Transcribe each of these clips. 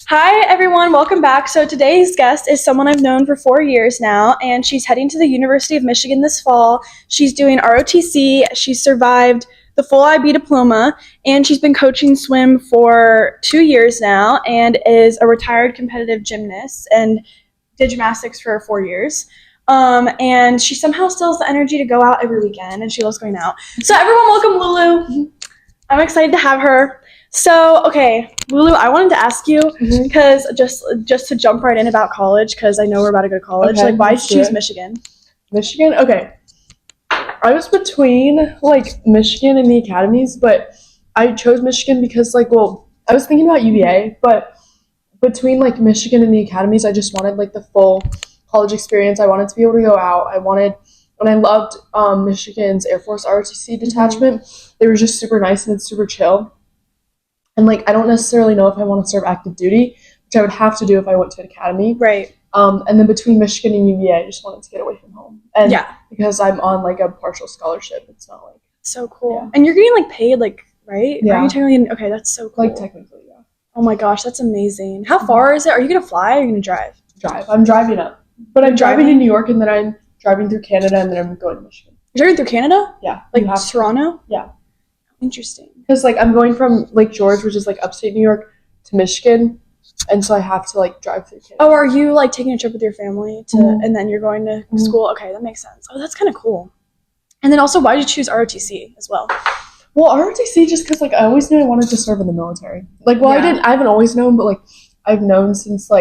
Hi, everyone. Welcome back. So, today's guest is someone I've known for 4 years now, and she's heading to the University of Michigan this fall. She's doing ROTC. She's survived the full IB diploma, and she's been coaching swim for 2 years now and is a retired competitive gymnast and did gymnastics for 4 years. And she somehow still has the energy to go out every weekend, and she loves going out. So, everyone, welcome Lulu. I'm excited to have her. So, okay, Lulu, I wanted to ask you, because just to jump right in about college, because I know we're about to go to college. Okay, like, why did let's you do choose it. Michigan? Michigan? Okay. I was between, Michigan and the academies, but I chose Michigan because, I was thinking about UVA, but between, Michigan and the academies, I just wanted, the full college experience. I wanted to be able to go out. And I loved Michigan's Air Force ROTC detachment. They were just super nice and super chill. And, I don't necessarily know if I want to serve active duty, which I would have to do if I went to an academy. Right. And then between Michigan and UVA, I just wanted to get away from home. And Yeah. because I'm on, a partial scholarship, it's not, So cool. Yeah. And you're getting, paid, right? Yeah. Are you technically, okay, that's so cool. Technically, yeah. Oh my gosh, that's amazing. How far is it? Are you going to fly or are you going to drive? Drive. I'm driving up. But I'm driving to New York, and then I'm driving through Canada, and then I'm going to Michigan. You're driving through Canada? Yeah. Toronto? Yeah. Interesting. Because, I'm going from Lake George, which is, upstate New York, to Michigan, and so I have to, drive through Canada. Oh, are you, taking a trip with your family and then you're going to school? Okay, that makes sense. Oh, that's kind of cool. And then also, why did you choose ROTC as well? Well, ROTC just because, I always knew I wanted to serve in the military. I haven't always known, but, I've known since,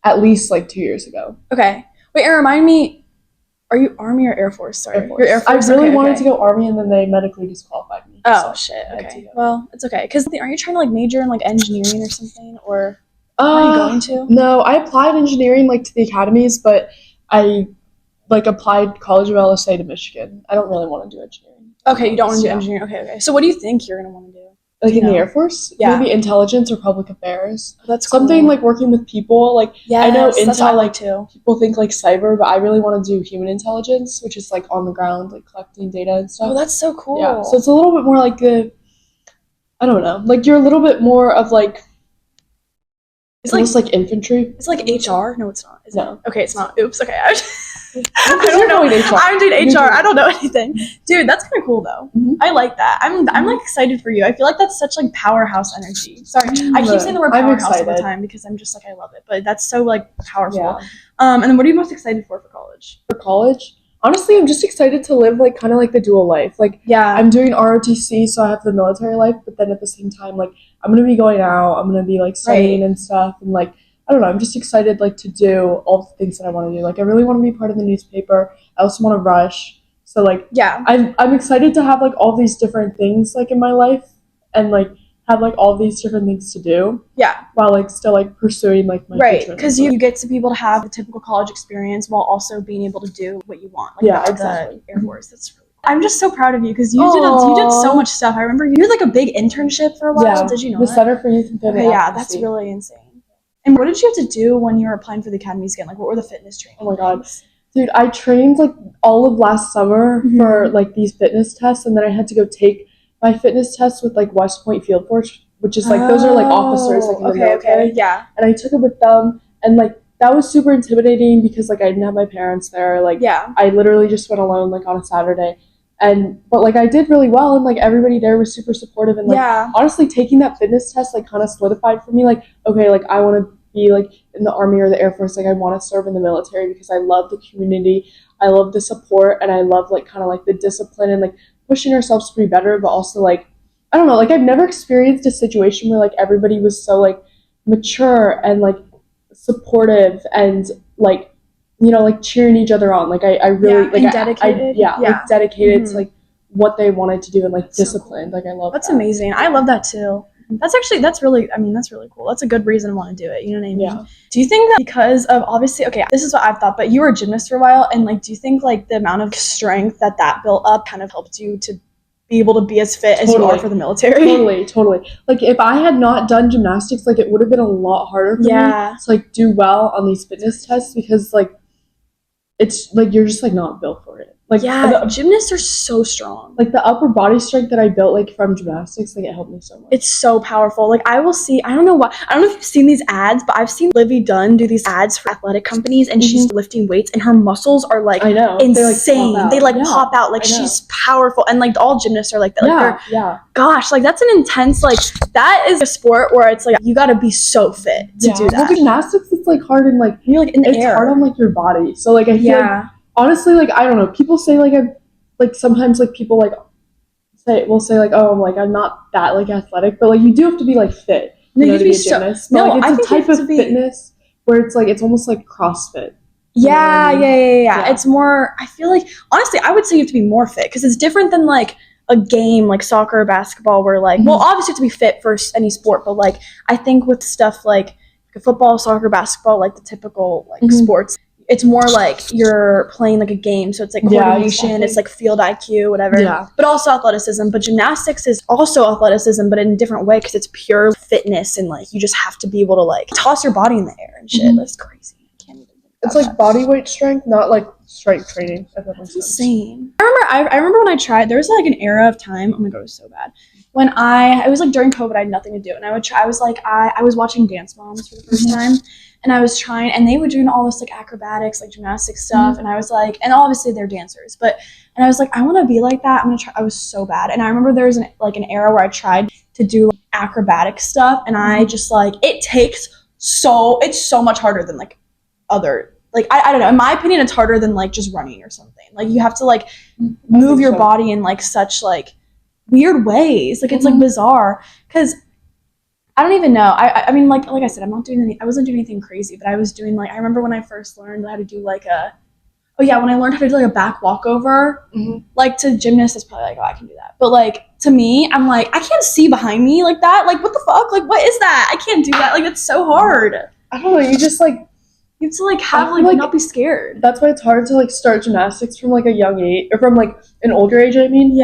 at least, 2 years ago. Okay. Wait, and remind me, are you Army or Air Force? Sorry. Air Force. You're Air Force? I really wanted to go Army, and then they medically disqualified me. Oh, shit. Okay. Well, it's okay. Because are you trying to, major in, engineering or something? Or are you going to? No, I applied engineering, to the academies, but I, applied College of LSA to Michigan. I don't really want to do engineering. Okay, you don't want to do engineering. Okay. So what do you think you're going to want to do? In the Air Force? Yeah. Maybe intelligence or public affairs. Oh, that's something cool. Working with people. Yes, I know that's what I intel, like too. People think cyber, but I really want to do human intelligence, which is on the ground, collecting data and stuff. Oh, that's so cool. Yeah, so it's a little bit more I don't know, you're a little bit more of it's almost infantry. It's HR. No, it's not. No. Okay, it's not. Oops. Okay. I don't know. I'm doing HR. I don't know anything. Dude, that's kind of cool though. Mm-hmm. I like that. I'm excited for you. I feel like that's such powerhouse energy. Sorry, I keep saying the word powerhouse all the time because I'm just I love it. But that's so powerful. Yeah. And then what are you most excited for college? For college? Honestly, I'm just excited to live kind of the dual life. Yeah. I'm doing ROTC, so I have the military life, but then at the same time, I'm gonna be going out, I'm gonna be studying and stuff, and I don't know, I'm just excited to do all the things that I want to do. I really want to be part of the newspaper. I also want to rush. So yeah. I'm excited to have all these different things in my life, and have all these different things to do. Yeah. While still pursuing my future. Because you get to be able to have the typical college experience while also being able to do what you want. Exactly. The Air Force. That's really cool. I'm just so proud of you because you did so much stuff. I remember you did a big internship for a while. Yeah. Did you know the that? Center for Youth and Family Okay, yeah, Advocacy. that's really insane. And what did you have to do when you were applying for the academies again? What were the fitness trainings? Oh my god. Dude, I trained all of last summer for these fitness tests, and then I had to go take my fitness test with West Point Field Force, which is those are officers in the military. Okay, yeah. And I took it with them, and that was super intimidating because I didn't have my parents there. Yeah. I literally just went alone on a Saturday. But I did really well, and everybody there was super supportive, and honestly taking that fitness test kind of solidified for me okay, I want to be in the Army or the Air Force. I want to serve in the military because I love the community, I love the support, and I love kind of the discipline and pushing ourselves to be better, but also I don't know, I've never experienced a situation where everybody was so mature and supportive and cheering each other on. I really and dedicated. Dedicated to what they wanted to do and disciplined. I love that's that. amazing. I love that too. That's really cool. That's a good reason to want to do it. You know what I mean? Yeah. Do you think that because of obviously, okay, this is what I've thought, but you were a gymnast for a while, and do you think the amount of strength that built up kind of helped you to be able to be as fit as you are for the military? Totally. If I had not done gymnastics, it would have been a lot harder for me to do well on these fitness tests because it's you're just not built for it. Like gymnasts are so strong. Like the upper body strength that I built like from gymnastics, like it helped me so much. It's so powerful. Like I don't know if you've seen these ads, but I've seen Livy Dunn do these ads for athletic companies, and she's lifting weights, and her muscles are like insane. They like pop out. Like she's powerful, and like all gymnasts are like that. Like, gosh, like that's an intense, like that is a sport where it's like you got to be so fit to do that. Well, gymnastics, it's like hard and like you're like in the air. It's hard on like your body. So like I feel like, honestly, like I don't know. People say like like sometimes like people like will say like, oh, I'm not that like athletic, but like you do have to be like fit. You know, to be a gymnast. But, like, it's a type of fitness where it's like it's almost like CrossFit. Yeah. It's more. I feel like honestly, I would say you have to be more fit because it's different than like a game like soccer or basketball where like well obviously you have to be fit for any sport, but like I think with stuff like football, soccer, basketball, like the typical like sports, it's more like you're playing like a game, so it's like coordination, it's like field IQ, whatever, but also athleticism. But gymnastics is also athleticism, but in a different way because it's pure fitness and like you just have to be able to like toss your body in the air and shit. That's crazy. I can't even think it's like body weight strength, not like strength training. That's insane. I remember when I tried, there was like an era of time, oh my god, it was so bad, when it was like during COVID, I had nothing to do, and I was watching Dance Moms for the first time, and I was trying, and they were doing all this like acrobatics, like gymnastics stuff, and I was like, and obviously they're dancers, and I was like, I want to be like that. I'm gonna try. I was so bad, and I remember there was an era where I tried to do like, acrobatic stuff, and I just like it's so much harder than like other. Like, I don't know. In my opinion, it's harder than, like, just running or something. Like, you have to, like, move your body in, like, such, like, weird ways. Like, it's, like, bizarre. Because I don't even know. I mean, like I said, I wasn't doing anything crazy. But I was doing, like, I remember when I first learned how to do, like, when I learned how to do, like, a back walkover. Like, to gymnasts, it's probably, like, oh, I can do that. But, like, to me, I'm, like, I can't see behind me like that. Like, what the fuck? Like, what is that? I can't do that. Like, it's so hard. I don't know. You just, like... You have to like have like not be scared. That's why it's hard to like start gymnastics from like a young age or from like an older age. I mean,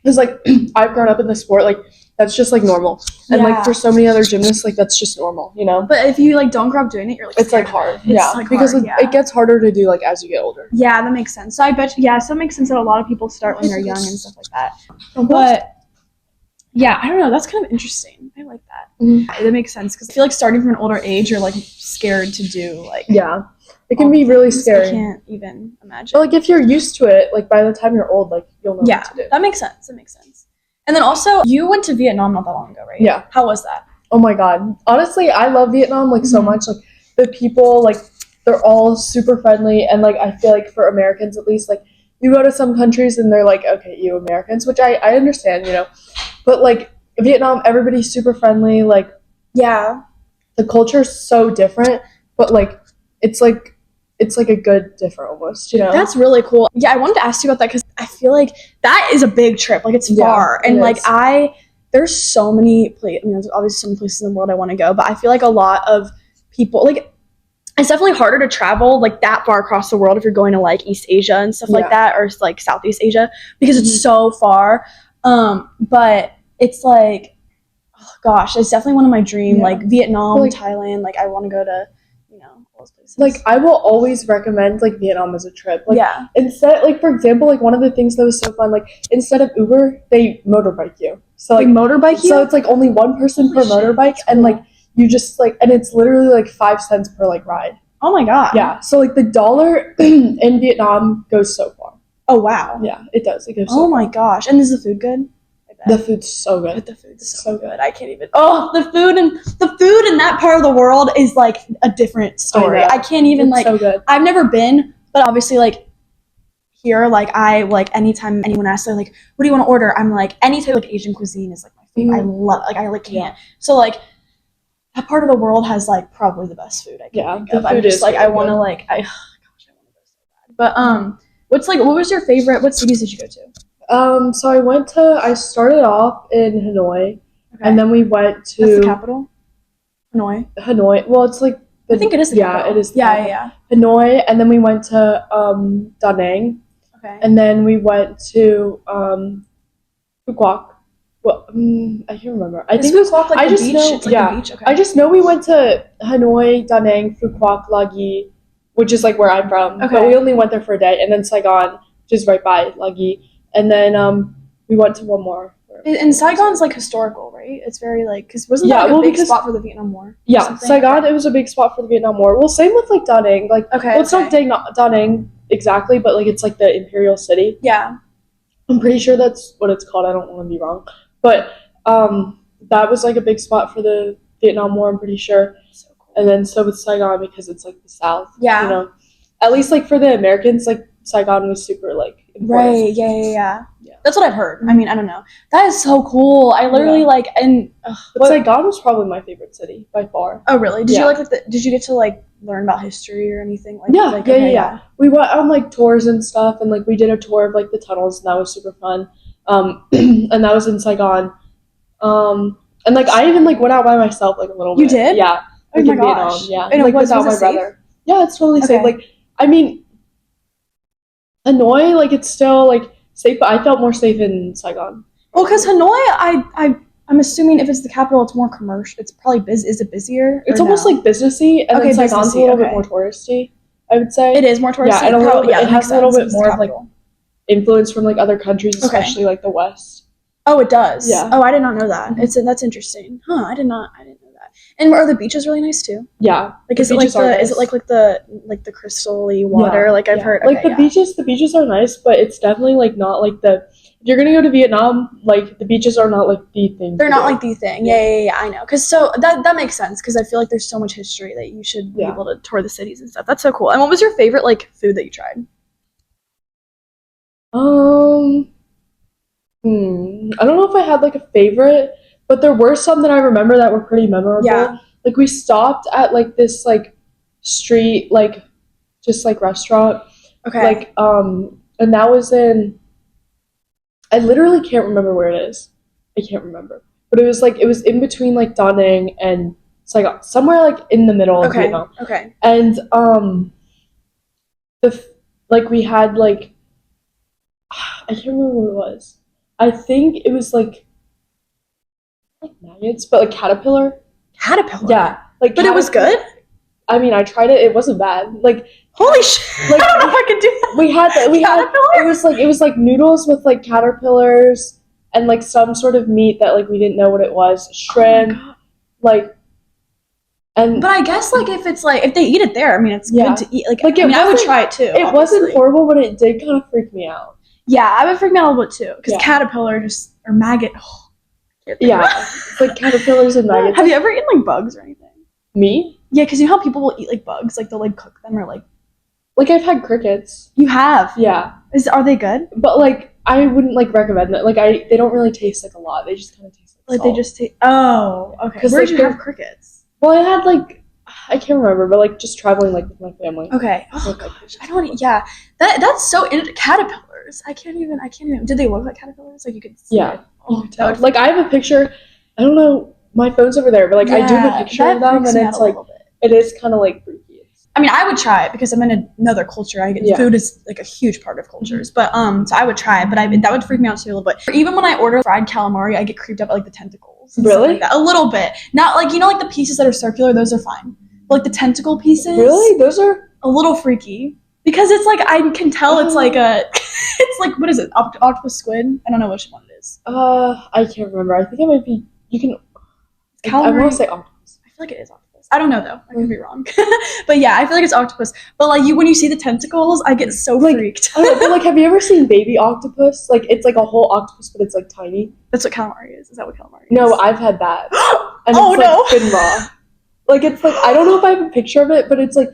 because like I've grown up in the sport, like that's just like normal, and like for so many other gymnasts, like that's just normal, you know. But if you like don't grow up doing it, you're like it's like hard, because it gets harder to do like as you get older. Yeah, that makes sense. So I bet so it makes sense that a lot of people start when they're young and stuff like that. But yeah, I don't know. That's kind of interesting. I like that. That makes sense because I feel like starting from an older age, you're like scared to do like. Yeah, it can be really scary. I can't even imagine. But like if you're used to it, like by the time you're old, like you'll know what to do. That makes sense. And then also, you went to Vietnam not that long ago, right? Yeah. How was that? Oh my god! Honestly, I love Vietnam like so much. Like the people, like they're all super friendly, and like I feel like for Americans at least, like you go to some countries and they're like, okay, you Americans, which I understand, you know. But, like, Vietnam, everybody's super friendly. Like, the culture's so different, but, like, it's like a good different almost, you know? That's really cool. Yeah, I wanted to ask you about that because I feel like that is a big trip. Like, it's far. And, like, there's so many places. I mean, there's obviously so many places in the world I want to go, but I feel like a lot of people, like, it's definitely harder to travel, like, that far across the world if you're going to, like, East Asia and stuff like that, or, like, Southeast Asia, because it's so far. But it's like, oh gosh, it's definitely one of my dreams. Like Vietnam, like, Thailand. Like I want to go to, you know, all those places. Like I will always recommend like Vietnam as a trip. Like instead, like for example, like one of the things that was so fun, like instead of Uber, they motorbike you. So like motorbike you. So it's like only one person per motorbike, and like you just like, and it's literally like 5 cents per like ride. Oh my god. Yeah. So like the dollar in Vietnam goes so far. Oh wow. Yeah, it does. It goes. Oh my gosh! And is the food good? The food's so good. The food's so good. I can't even. Oh, the food in that part of the world is like a different story. I can't even it's so good. I've never been, but obviously like here, like I like anytime anyone asks like what do you want to order, I'm like any type of like Asian cuisine is like my favorite. I love it. Like I like can't. So like that part of the world has like probably the best food I can think of. I'm just like I want to like I want to go so bad. But what was your favorite? What cities did you go to? So I started off in Hanoi, and then we went to... That's the capital? Hanoi. Well, it's like... I think it is the capital. Yeah, it is the capital. Yeah. Hanoi, and then we went to Da Nang. Okay. And then we went to Phu Quoc. Well, I can't remember. I think Phu Quoc like I the just beach? know, It's like the beach? Okay. I just know we went to Hanoi, Da Nang, Phu Quoc, La Ghi, which is like where I'm from. Okay. But we only went there for a day, and then Saigon, which is right by Lagi. And then we went to one more. And Saigon's like historical, right? It's very like, because wasn't that like a big spot for the Vietnam War? Yeah, Saigon, it was a big spot for the Vietnam War. Well, same with like Da Nang. Like, well, it's not Da Nang exactly, but like it's like the imperial city. Yeah. I'm pretty sure that's what it's called. I don't want to be wrong. But that was like a big spot for the Vietnam War, I'm pretty sure. So cool. And then so with Saigon, because it's like the South. Yeah. You know, at least like for the Americans, like Saigon was super like important. Right. Yeah. That's what I've heard. I mean, I don't know. That is so cool. I literally like, and Saigon was probably my favorite city by far. Oh really? Did you like did you get to like learn about history or anything? Like, yeah. We went on like tours and stuff, and like we did a tour of like the tunnels, and that was super fun. And that was in Saigon. And like I even like went out by myself like a little bit. You did? Yeah. Oh my gosh. Yeah. And like without my brother. Yeah, it's totally safe. Like, I mean, Hanoi, like it's still like safe, but I felt more safe in Saigon. Well, because Hanoi, I'm assuming if it's the capital, it's more commercial. It's probably is it busier? It's almost like businessy, and then Saigon's a little bit more touristy, I would say. It is more touristy. Yeah, and it has a little bit more of like influence from like other countries, especially like the West. Oh, it does. Yeah. Oh, I did not know that. That's interesting. Huh? I didn't know that. And are the beaches really nice too? Yeah. Like is it like the crystal-y water? Yeah. Like I've heard. Like the beaches are nice, but it's definitely like not like if you're gonna go to Vietnam, like the beaches are not like the thing. They're not like the thing. Yeah, I know. Cause so that makes sense. Cause I feel like there's so much history that you should be able to tour the cities and stuff. That's so cool. And what was your favorite like food that you tried? I don't know if I had like a favorite, but there were some that I remember that were pretty memorable. Yeah. Like we stopped at like this like street like just like restaurant. Okay. Like and that was I literally can't remember where it is. I can't remember. But it was in between like Da Nang and Saigon, somewhere like in the middle of Vietnam. Okay. And we had like I can't remember what it was. I think it was like maggots, but like caterpillar. Caterpillar. Yeah, like. But it was good. I mean, I tried it. It wasn't bad. Like holy shit! Like, I don't know if I could do that. It was like noodles with like caterpillars and like some sort of meat that like we didn't know what it was. Shrimp, like. But I guess like if it's like if they eat it there, I mean it's good to eat. Like I would try it too. It wasn't horrible, but it did kind of freak me out. Yeah, I would freak me out a little bit too because caterpillar or maggot. Oh, it's like caterpillars and maggots. Have you ever eaten like bugs or anything? Me? Yeah, because you know how people will eat like bugs, like they'll like cook them or like I've had crickets. You have? Yeah. Are they good? But like I wouldn't like recommend it. Like they don't really taste like a lot. They just kind of taste like salt. They just taste. Oh, okay. Because where'd you have crickets? Well, I had like I can't remember, but like just traveling like with my family. Okay. Oh gosh, I don't. Yeah, that's so caterpillars. I can't even. Did they look like caterpillars? Like you could see it? Oh, like I have a picture. I don't know. My phone's over there, but like I do have a picture of them, and it's like it is kind of like freaky. I mean, I would try it because I'm in another culture. Food is like a huge part of cultures, but so I would try it, but that would freak me out too a little bit. Even when I order fried calamari, I get creeped out by like the tentacles. Really? Like that. A little bit. Not like like the pieces that are circular; those are fine. But like the tentacle pieces, really, those are a little freaky because it's like I can tell it's like it's like what is it? Octopus squid? I don't know which one it is. I can't remember. I think it might be. You can. Calamari. I want to say octopus. I feel like it is octopus. I don't know though. I could be wrong. But yeah, I feel like it's octopus. But like when you see the tentacles, I get so freaked. I don't know, but like, have you ever seen baby octopus? Like it's like a whole octopus, but it's like tiny. That's what calamari is. Is that what calamari is? No, I've had that. And it's like been raw. Like it's like I don't know if I have a picture of it, but it's like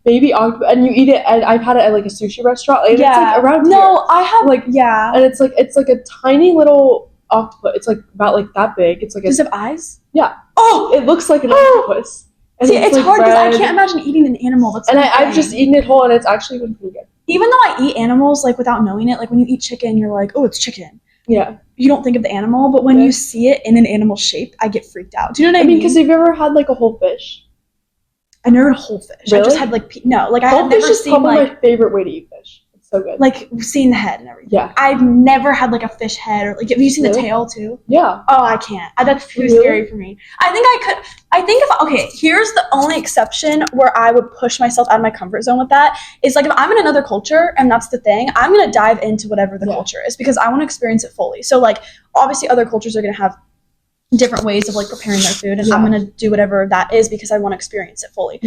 baby octopus, and you eat it. And I've had it at like a sushi restaurant. And it's like around here. No, I have and it's like a tiny little octopus. It's like about like that big. It's like does it have eyes? Yeah. Oh, it looks like an octopus. And see, it's like hard because I can't imagine eating an animal. That's and I've just eaten it whole, and it's actually been pretty good. Even though I eat animals like without knowing it, like when you eat chicken, you're like, oh, it's chicken. Yeah. You don't think of the animal, but when you see it in an animal shape, I get freaked out. Do you know what I mean? Because have you ever had like a whole fish? I never had a whole fish. Really? I just had like whole fish is probably my favorite way to eat fish. So good. Like, seeing the head and everything. Yeah. I've never had, like, a fish head. Or like, have you seen the tail, too? Yeah. Oh, I can't. That's too scary for me. Here's the only exception where I would push myself out of my comfort zone with that. Is, like, if I'm in another culture, and that's the thing, I'm going to dive into whatever the culture is, because I want to experience it fully. So, like, obviously other cultures are going to have different ways of, like, preparing their food, and I'm going to do whatever that is because I want to experience it fully.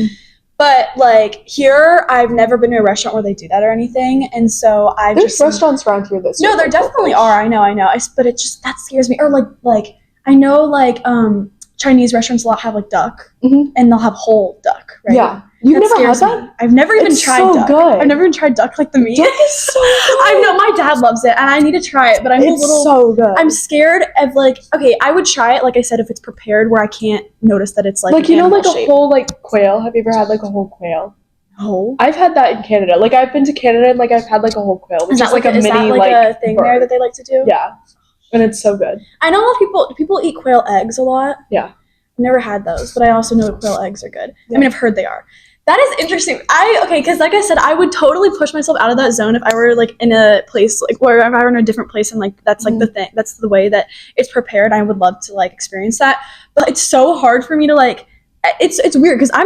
But, like, here, I've never been to a restaurant where they do that or anything, and so There's restaurants around here that no, there definitely are. I know. But it just, that scares me. Or, like, I know, like, Chinese restaurants a lot have, like, duck, and they'll have whole duck, right? Yeah. You've never had that? I've never even tried duck. Good. I've never even tried duck, like the meat. Duck is so good. I know, my dad loves it, and I need to try it, but it's so good. I'm scared of, like, okay, I would try it, like I said, if it's prepared where I can't notice that it's, like, you know, like a whole, like, quail? Have you ever had, like, a whole quail? No. I've had that in Canada. Like, I've been to Canada, and, like, I've had, like, a whole quail. Is that, like, a mini, like, a thing bird there that they like to do? Yeah. And it's so good. I know a lot of people eat quail eggs a lot. Yeah. I've never had those, but I also know that quail eggs are good. Yeah. I mean, I've heard they are. That is interesting. Because like I said, I would totally push myself out of that zone if I were, like, in a place, like, where if I were in a different place and, like, that's, like, the thing, that's the way that it's prepared. I would love to, like, experience that. But it's so hard for me to, like, it's weird because I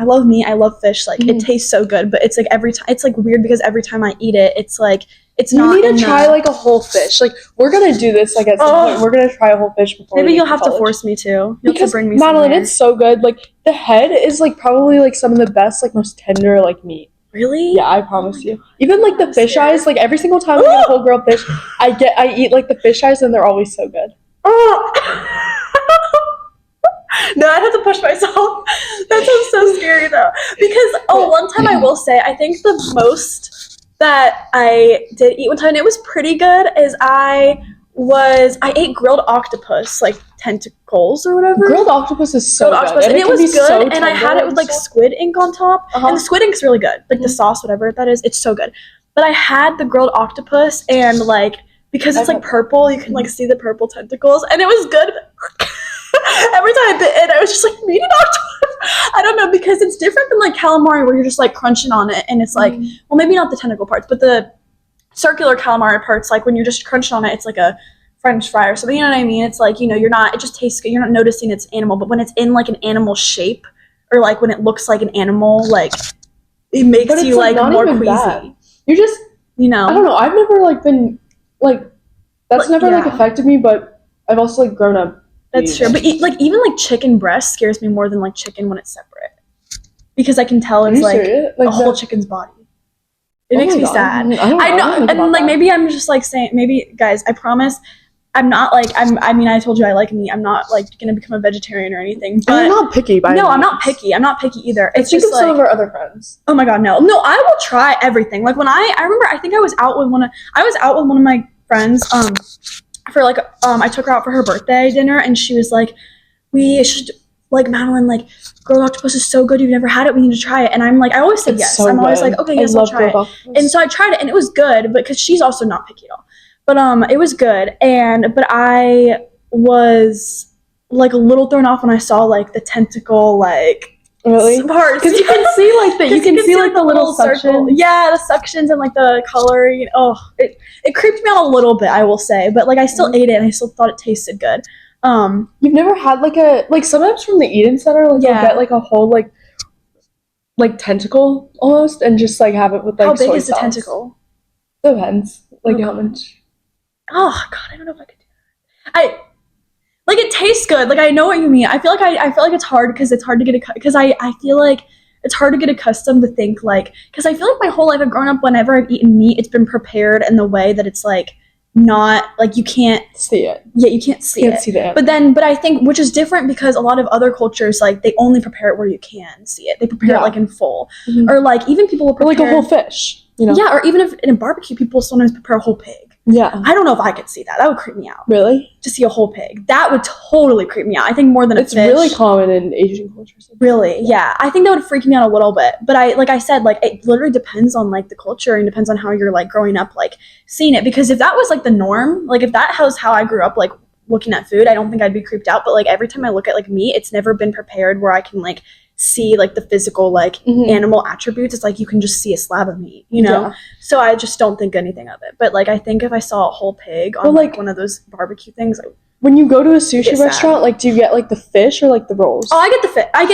love meat, I love fish, like, it tastes so good, but it's, like, every time, it's, like, weird because every time I eat it, it's, like, it's not. You need to try, like, a whole fish. Like, we're gonna do this, like, at some point. We're gonna try a whole fish before. Maybe you'll have to force me to. You'll have to bring me Madeline, somewhere. it's so good. Like, the head is, like, probably, like, some of the best, like, most tender, like, meat. Really? Yeah, I promise you. Even, like, the fish eyes, like, every single time I get a whole grilled fish, I eat, like, the fish eyes, and they're always so good. No, I'd have to push myself. That sounds so scary, though. Because, one time I will say, I think the most that I did eat one time, and it was pretty good, is I ate grilled octopus, like, tentacles or whatever. Grilled octopus is so good. And it was good, so and I had it with, like, squid ink on top. And the squid ink's really good. Like, the sauce, whatever that is, it's so good. But I had the grilled octopus, and, like, because it's, like, purple, you can, like, see the purple tentacles, and it was good. Every time I bit it, I was just like, meat and octopus. I don't know, because it's different than, like, calamari where you're just, like, crunching on it, and it's like, well, maybe not the tentacle parts, but the circular calamari parts, like, when you're just crunching on it, it's like a French fry or something, you know what I mean? It's like, you know, it just tastes good, you're not noticing it's animal, but when it's in, like, an animal shape, or, like, when it looks like an animal, like, it makes you, like, more queasy. Bad. You're just, you know. I don't know, I've never, like, been, like, that's never, like, affected me, but I've also, like, grown up. That's true, but even like chicken breast scares me more than, like, chicken when it's separate, because I can tell it's like a whole chicken's body. It makes me sad. I know, and like maybe I'm just like saying, maybe guys, I promise, I'm not like I mean I told you I like meat. I'm not like gonna become a vegetarian or anything. But I'm not picky. No, I'm not picky. I'm not picky either. It's just like some of our other friends. Oh my god, no, I will try everything. Like when I remember, I think I was out with one of my friends. For like I took her out for her birthday dinner, and she was like, we should, like, Madeline, like, grilled octopus is so good, you've never had it, we need to try it. And I'm like, I always said yes. I'm always like, okay, yes, I'll try it. And so I tried it, and it was good, but because she's also not picky at all, but it was good. But I was like a little thrown off when I saw, like, the tentacle, like, really parts, because you can see like the little circle. Yeah, the suctions and like the coloring. Oh, it creeped me out a little bit, I will say, but like I still ate it and I still thought it tasted good. You've never had like sometimes from the Eden Center, like you'll get like a whole like tentacle almost, and just like have it with like how big soy is the sauce. tentacle? Depends, like how much. Oh god, I don't know if I could do that. Like, it tastes good. Like, I know what you mean. I feel like it's hard because it's hard to get because I feel like it's hard to get accustomed to think, like, because I feel like my whole life I've grown up, whenever I've eaten meat, it's been prepared in the way that it's like not like you can't see it. Yeah, you can't see it. See that. But I think, which is different because a lot of other cultures, like, they only prepare it where you can see it. They prepare it like in full, or like even people will prepare like a whole fish. You know? Yeah, or even if in a barbecue, people sometimes prepare a whole pig. Yeah. I don't know if I could see that. That would creep me out. Really? To see a whole pig. That would totally creep me out. I think more than a fish. It's really common in Asian cultures. Really? Yeah. I think that would freak me out a little bit. But like I said, like, it literally depends on, like, the culture and depends on how you're, like, growing up, like, seeing it. Because if that was, like, the norm, like, if that was how I grew up, like, looking at food, I don't think I'd be creeped out. But, like, every time I look at, like, meat, it's never been prepared where I can, like, see like the physical like animal attributes. It's like you can just see a slab of meat, you know? Yeah. So I just don't think anything of it. But like I think if I saw a whole pig on like one of those barbecue things, when you go to a sushi restaurant, like do you get like the fish or like the rolls? Oh, I get the fish. I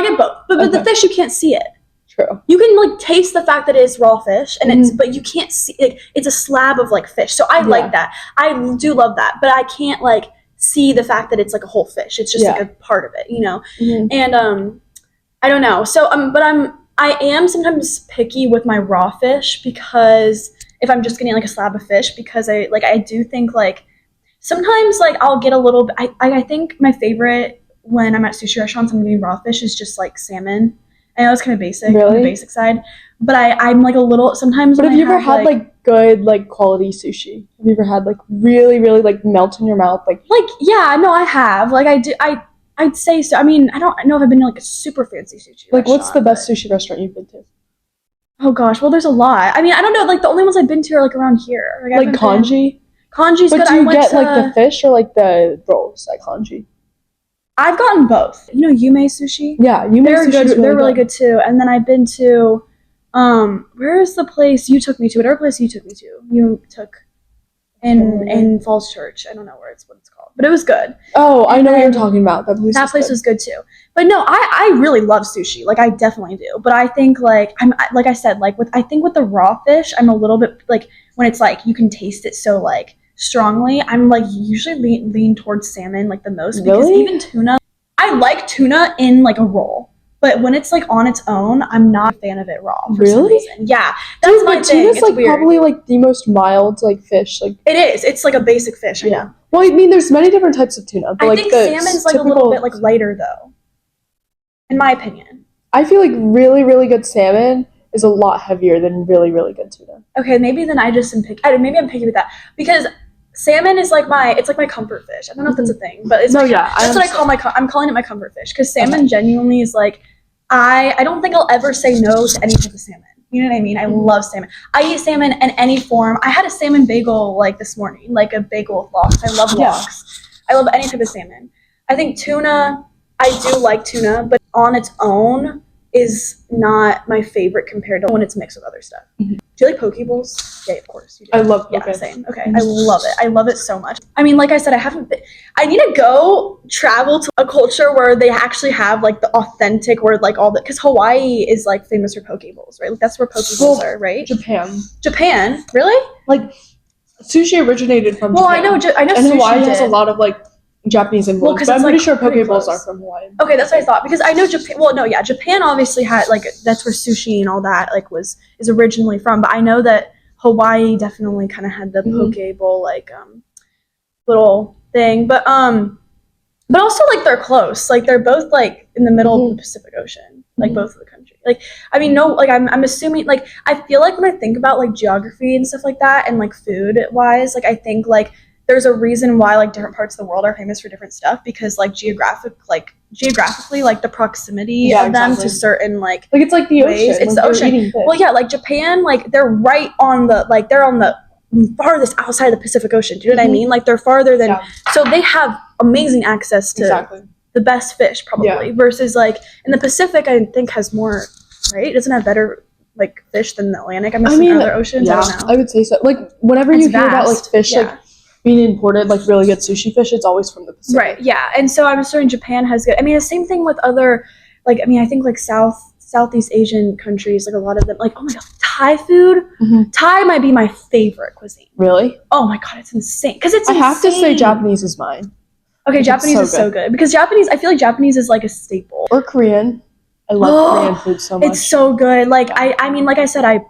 get both. But the fish, you can't see it. True. You can like taste the fact that it's raw fish, and but you can't see like it's a slab of like fish. So I like that. I do love that, but I can't like see the fact that it's like a whole fish. It's just like a part of it, you know. And I don't know. So but I am sometimes picky with my raw fish, because if I'm just getting like a slab of fish, because I do think like sometimes like I'll get a little bit. I think my favorite when I'm at sushi restaurants, I'm getting raw fish is just like salmon. I know it's kind of basic, on the basic side, but I'm like a little sometimes. But have you ever had like good like quality sushi? Have you ever had like really really like melt in your mouth like? Yeah, no, I have. Like I'd say so. I mean, I don't know if I've been to like a super fancy sushi like what's the best sushi restaurant you've been to? Oh gosh, well there's a lot. I mean, I don't know. Like the only ones I've been to are like around here. Like Kanji. Kanji's good. But do you get like the fish or like the rolls at Kanji? I've gotten both. You know, Yume Sushi? Yeah, Yume Sushi. They're really good too. And then I've been to, where is the place you took me to? Whatever place you took me to. You took in Falls Church. I don't know what it's called, but it was good. Oh, I know what you're talking about. That place was good too. But no, I really love sushi. Like I definitely do. But I think like like I said, like I think with the raw fish, I'm a little bit like when it's like you can taste it so like strongly, I'm like usually lean towards salmon like the most, because even tuna, I like tuna in like a roll, but when it's like on its own, I'm not a fan of it raw for some reason. Yeah, that's my thing. Tuna's like weird. Probably like the most mild like fish. Like it is. It's like a basic fish. I know. Well, I mean, there's many different types of tuna, but I think salmon's like a little bit like lighter though, in my opinion. I feel like really really good salmon is a lot heavier than really really good tuna. Okay, maybe then I just am picky. Maybe I'm picky with that, because salmon is like my comfort fish. I don't know if that's a thing, but it's that's what I call I'm calling it my comfort fish, because salmon genuinely is like I don't think I'll ever say no to any type of salmon. You know what I mean? I love salmon. I eat salmon in any form. I had a salmon bagel like this morning, like a bagel with lox. I love lox. I love any type of salmon. I think tuna, I do like tuna, but on its own is not my favorite compared to when it's mixed with other stuff. Do you like poke bowls? Yeah, of course you do. I love poke. Yeah, same. Okay, I love it. I love it so much. I mean, like I said, I need to go travel to a culture where they actually have like the authentic, where like all the, because Hawaii is like famous for poke bowls, right? Like that's where poke bowls are, right? Japan, really? Like sushi originated from Japan. I know and sushi Hawaii has a lot of like Japanese influence, but I'm pretty sure poke bowls are from Hawaii. Okay, that's what I thought, because I know Japan. Well, no, yeah, Japan obviously had like that's where sushi and all that like is originally from. But I know that Hawaii definitely kind of had the poke bowl like little thing, but also like they're close. Like they're both like in the middle of the Pacific Ocean, like both of the countries. Like I mean, no, like I'm assuming like I feel like when I think about like geography and stuff like that, and like food wise, like I think like there's a reason why like different parts of the world are famous for different stuff, because like geographically like the proximity of them to certain like it's like the ways. ocean. It's the ocean. Well, yeah, like Japan, like they're right on the like they're on the farthest outside of the Pacific Ocean. Do you know what I mean? Like they're farther than so they have amazing access to the best fish probably versus like in the Pacific I think has more, right? It doesn't have better like fish than the Atlantic. I mean other oceans. Yeah, I don't know. I would say so. Like whenever you hear about like fish like being imported, like really good sushi fish, it's always from the Pacific. Right, yeah. And so I'm assuming Japan has good, I mean the same thing with other like, I mean I think like Southeast Asian countries, like a lot of them, like oh my god, Thai food. Thai might be my favorite cuisine. Really? Oh my god, it's insane. Because it's insane. I have to say Japanese is mine. Okay, Japanese is so good. Because Japanese, I feel like Japanese is like a staple. Or Korean. I love Korean food so much. It's so good. Like I mean, like I said, I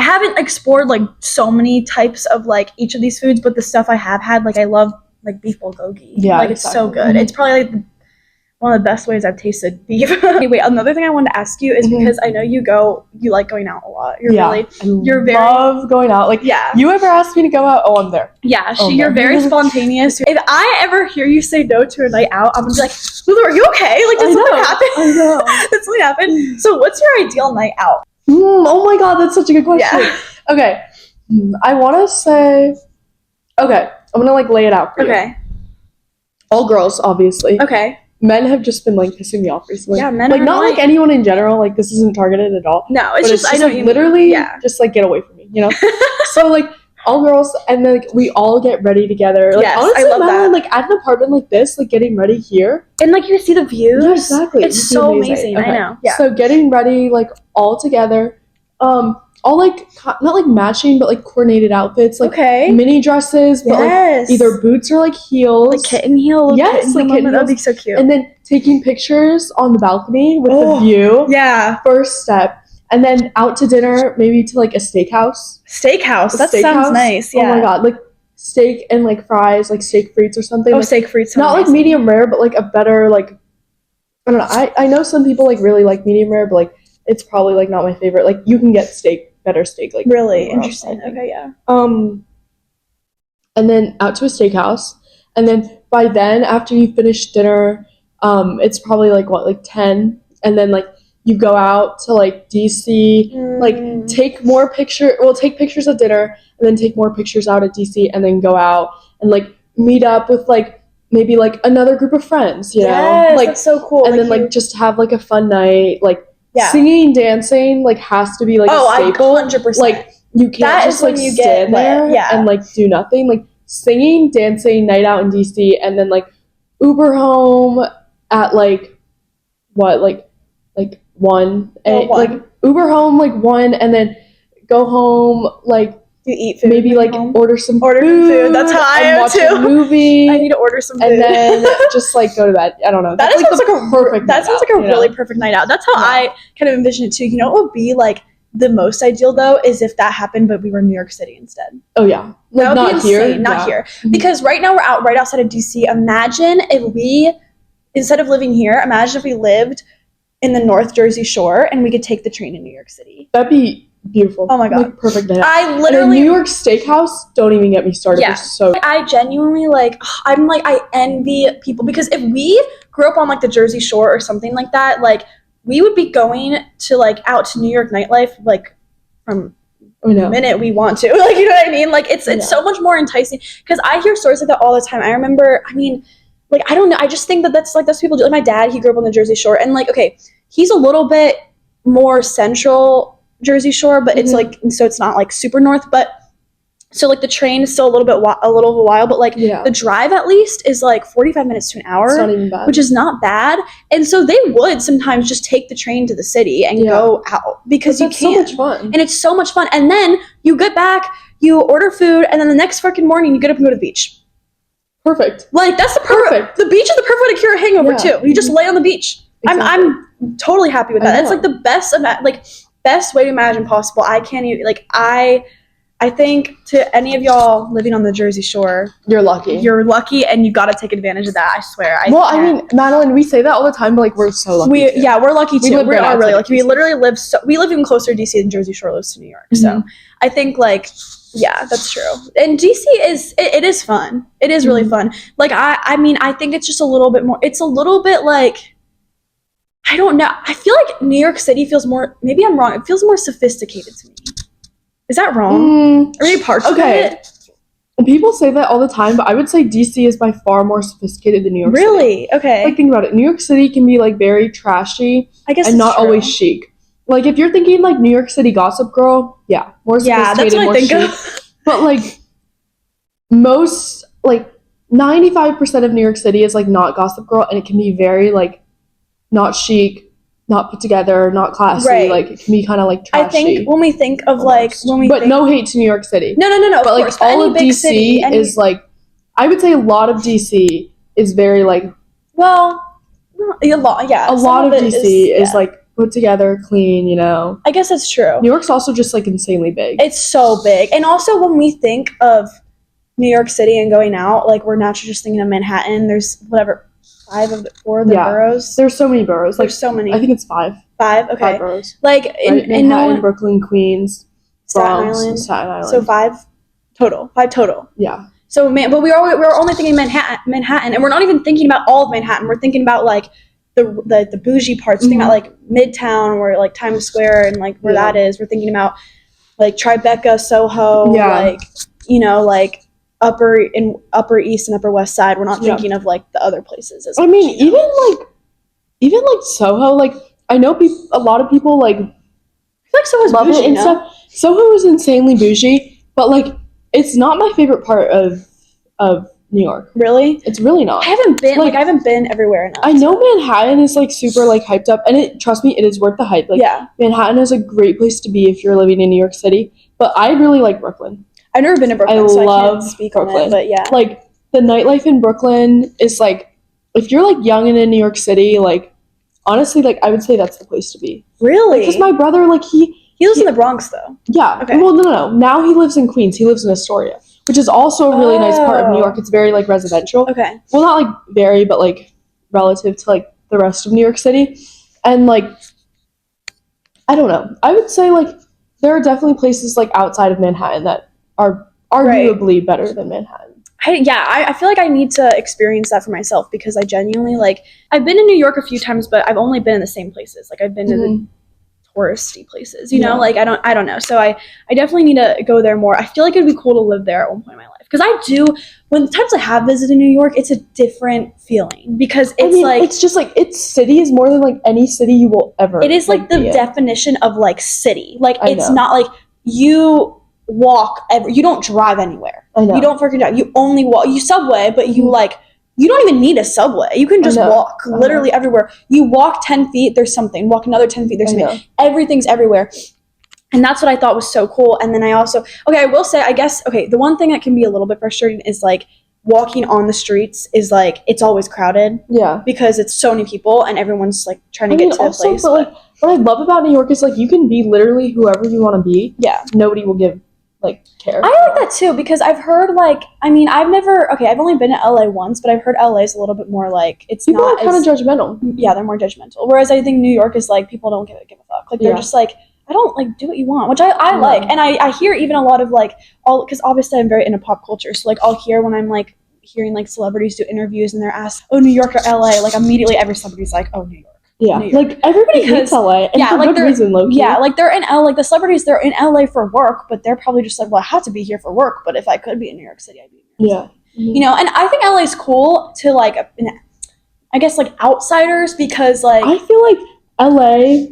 haven't explored like so many types of like each of these foods, but the stuff I have had, like I love like beef bulgogi. Yeah, like it's so good. It's probably like one of the best ways I've tasted beef. Anyway, another thing I wanted to ask you is because I know you like going out a lot. You're love going out. Like you ever ask me to go out? Oh, I'm there. Yeah, you're very spontaneous. If I ever hear you say no to a night out, I'm gonna be like, Lulu, are you okay? Like did something happen? I know. Did something happen? So what's your ideal night out? Oh my god, that's such a good question. Yeah. Okay. I wanna say I'm gonna like lay it out for you. Okay. All girls, obviously. Okay. men have just been like pissing me off recently. Yeah, men like are not annoying. like anyone in general. Like this isn't targeted at all. No, it's just I know like, you literally just like get away from me, you know. So like all girls, and then like we all get ready together. Like yes, honestly, I love that. Like at an apartment like this, like getting ready here, and like you see the views. Yeah, exactly. It's so amazing. Okay. I know. Yeah. So getting ready like all together, all like not like matching, but like coordinated outfits, like mini dresses, but like either boots or like heels, like kitten heel. Yes, like kitten heels. That'd be so cute. And then taking pictures on the balcony with the view. Yeah. First step. And then out to dinner, maybe to like a steakhouse. That sounds nice. Yeah. Oh my god, like steak and like fries, like steak frites or something. Oh, like, steak frites. Not amazing. Like medium rare, but like a better like. I don't know. I know some people like really like medium rare, but like it's probably like not my favorite. Like you can get better steak. Like really interesting. Okay, yeah. And then out to a steakhouse, and then by then after you finish dinner, it's probably like 10, and then like. You go out to like DC, like take pictures of dinner and then take more pictures out at DC and then go out and like meet up with like maybe like another group of friends, you know? Like that's so cool. And then like just have like a fun night, like singing, dancing like has to be like a staple. 100%. Like you can't just like stand there and like do nothing. Like singing, dancing, night out in DC, and then like Uber home at like 1 and like Uber home like 1 and then go home like you eat food maybe like home. order some food. That's how I am watch too. A movie. I need to order some food and then just like go to bed. I don't know. That sounds like a perfect. That sounds like a really know? Perfect night out. That's how I kind of envision it too. You know what would be like the most ideal though is if that happened, but we were in New York City instead. Oh yeah, like not here, not here, because right now we're out right outside of DC. Imagine if we, instead of living here, imagine if we lived in the North Jersey Shore and we could take the train in New York City. That'd be beautiful. Oh my god, like, perfect night. I literally and a New York steakhouse. Don't even get me started. Yeah, so I genuinely I envy people because if we grew up on like the Jersey Shore or something like that, like we would be going to like out to New York nightlife like from the minute we want to. Like you know what I mean? Like it's so much more enticing because I hear stories like that all the time. I remember. I mean. Like, I don't know. I just think that's people do. Like, my dad, he grew up on the Jersey Shore. And, like, okay, he's a little bit more central Jersey Shore, but it's, like, so it's not, like, super north. But, so, like, the train is still a little of a while. But, like, the drive, at least, is, like, 45 minutes to an hour. It's not even bad. Which is not bad. And so they would sometimes just take the train to the city and go out. Because you can. So much fun. And it's so much fun. And then you get back, you order food, and then the next freaking morning you get up and go to the beach. Perfect. Like that's the perfect. The beach is the perfect way to cure a hangover too. You just lay on the beach. Exactly. I'm totally happy with that. That's like the best way to imagine possible. I can't even I think to any of y'all living on the Jersey Shore, you're lucky. You're lucky, and you got to take advantage of that. I swear. I mean, Madeline, we say that all the time, but like we're so lucky. We're lucky too. We are really lucky. We literally we live even closer to DC than Jersey Shore lives to New York. So I think yeah, that's true. And DC is it is fun. It is really fun. Like I mean, I think it's just a little bit more. It's a little bit like I don't know. I feel like New York City feels more. Maybe I'm wrong. It feels more sophisticated to me. Is that wrong? Are any parts of it? People say that all the time, but I would say DC is by far more sophisticated than New York City. Really? Okay. Like think about it. New York City can be like very trashy, I guess, and not always chic. Like if you're thinking like New York City Gossip Girl, more sophisticated, that's what more I think chic. of. But like most, like 95% of New York City is like not Gossip Girl, and it can be very like not chic, not put together, not classy. Right. Like it can be kind of like trashy. I think when we think of no hate to New York City. No. But like all of DC is like, I would say a lot of DC is very like. Well, a lot of DC is like put together, clean, you know. I guess that's true. New York's also just like insanely big. It's so big. And also when we think of New York City and going out, like we're naturally just thinking of Manhattan. There's 4 of the boroughs. There's so many boroughs. There's so many. I think it's 5. 5? Okay. 5 boroughs. Like in Manhattan, Brooklyn, Queens, Staten Island. So 5 total. 5 total. Yeah. So but we're only thinking Manhattan, and we're not even thinking about all of Manhattan. We're thinking about like the bougie parts. We're thinking about like Midtown, where like Times Square and like where that is. We're thinking about like Tribeca, Soho, like you know, like Upper East and Upper West Side. We're not thinking of like the other places. I mean, even like Soho, like I know a lot of people like. I feel like Soho's love bougie, it and stuff. Soho is insanely bougie, but like it's not my favorite part of New York. Really? It's really not. I haven't been everywhere enough. I know Manhattan is like super like hyped up, and trust me, it is worth the hype. Like Manhattan is a great place to be if you're living in New York City. But I really like Brooklyn. I've never been to Brooklyn, so I can't speak Brooklyn. on it. But yeah, like the nightlife in Brooklyn is like, if you're like young and in New York City, like honestly, like I would say that's the place to be. Really? Because my brother, like he lives in the Bronx though. Yeah. Okay. Well, no. Now he lives in Queens. He lives in Astoria, which is also a really nice part of New York. It's very like residential. Okay. Well, not like very, but like relative to like the rest of New York City, and like I don't know. I would say like there are definitely places like outside of Manhattan that are arguably better than Manhattan. I feel like I need to experience that for myself because I genuinely like. I've been in New York a few times, but I've only been in the same places. Like I've been to the touristy places, you know, like I don't know. So I definitely need to go there more. I feel like it'd be cool to live there at one point in my life because I do. When the times I have visited New York, it's a different feeling because it's just like its city is more than like any city you will ever. It is like the definition of like city. Like it's not like you walk. You don't drive anywhere. I know. You don't freaking drive. You only walk. You subway, but you like. You don't even need a subway. You can just walk literally everywhere. You walk 10 feet, there's something. Walk another 10 feet, there's something. Everything's everywhere. And that's what I thought was so cool. And then I will say, I guess, the one thing that can be a little bit frustrating is like walking on the streets is like, it's always crowded. Yeah. Because it's so many people and everyone's like trying to get to a place. But like, what I love about New York is like, you can be literally whoever you want to be. Yeah. Nobody will give care. I like that too because I've heard I've only been to LA once, but I've heard LA is a little bit more like people are kind of jujudgmental. Yeah, they're more judgmental. Whereas I think New York is like people don't give a fuck. Like they're just like I don't like do what you want, which I like, and I hear even a lot of like all because obviously I'm very into pop culture, so like I'll hear when I'm like hearing like celebrities do interviews and they're asked, oh, New York or LA, like immediately every celebrity's like, oh, New York. Yeah, like everybody hates LA, and for good reason, low-key. Yeah, like they're in LA, like the celebrities, they're in LA for work, but they're probably just like, well, I have to be here for work, but if I could be in New York City, I'd be in New York City. Mm-hmm. You know, and I think LA is cool to like, I guess like outsiders because like I feel like LA,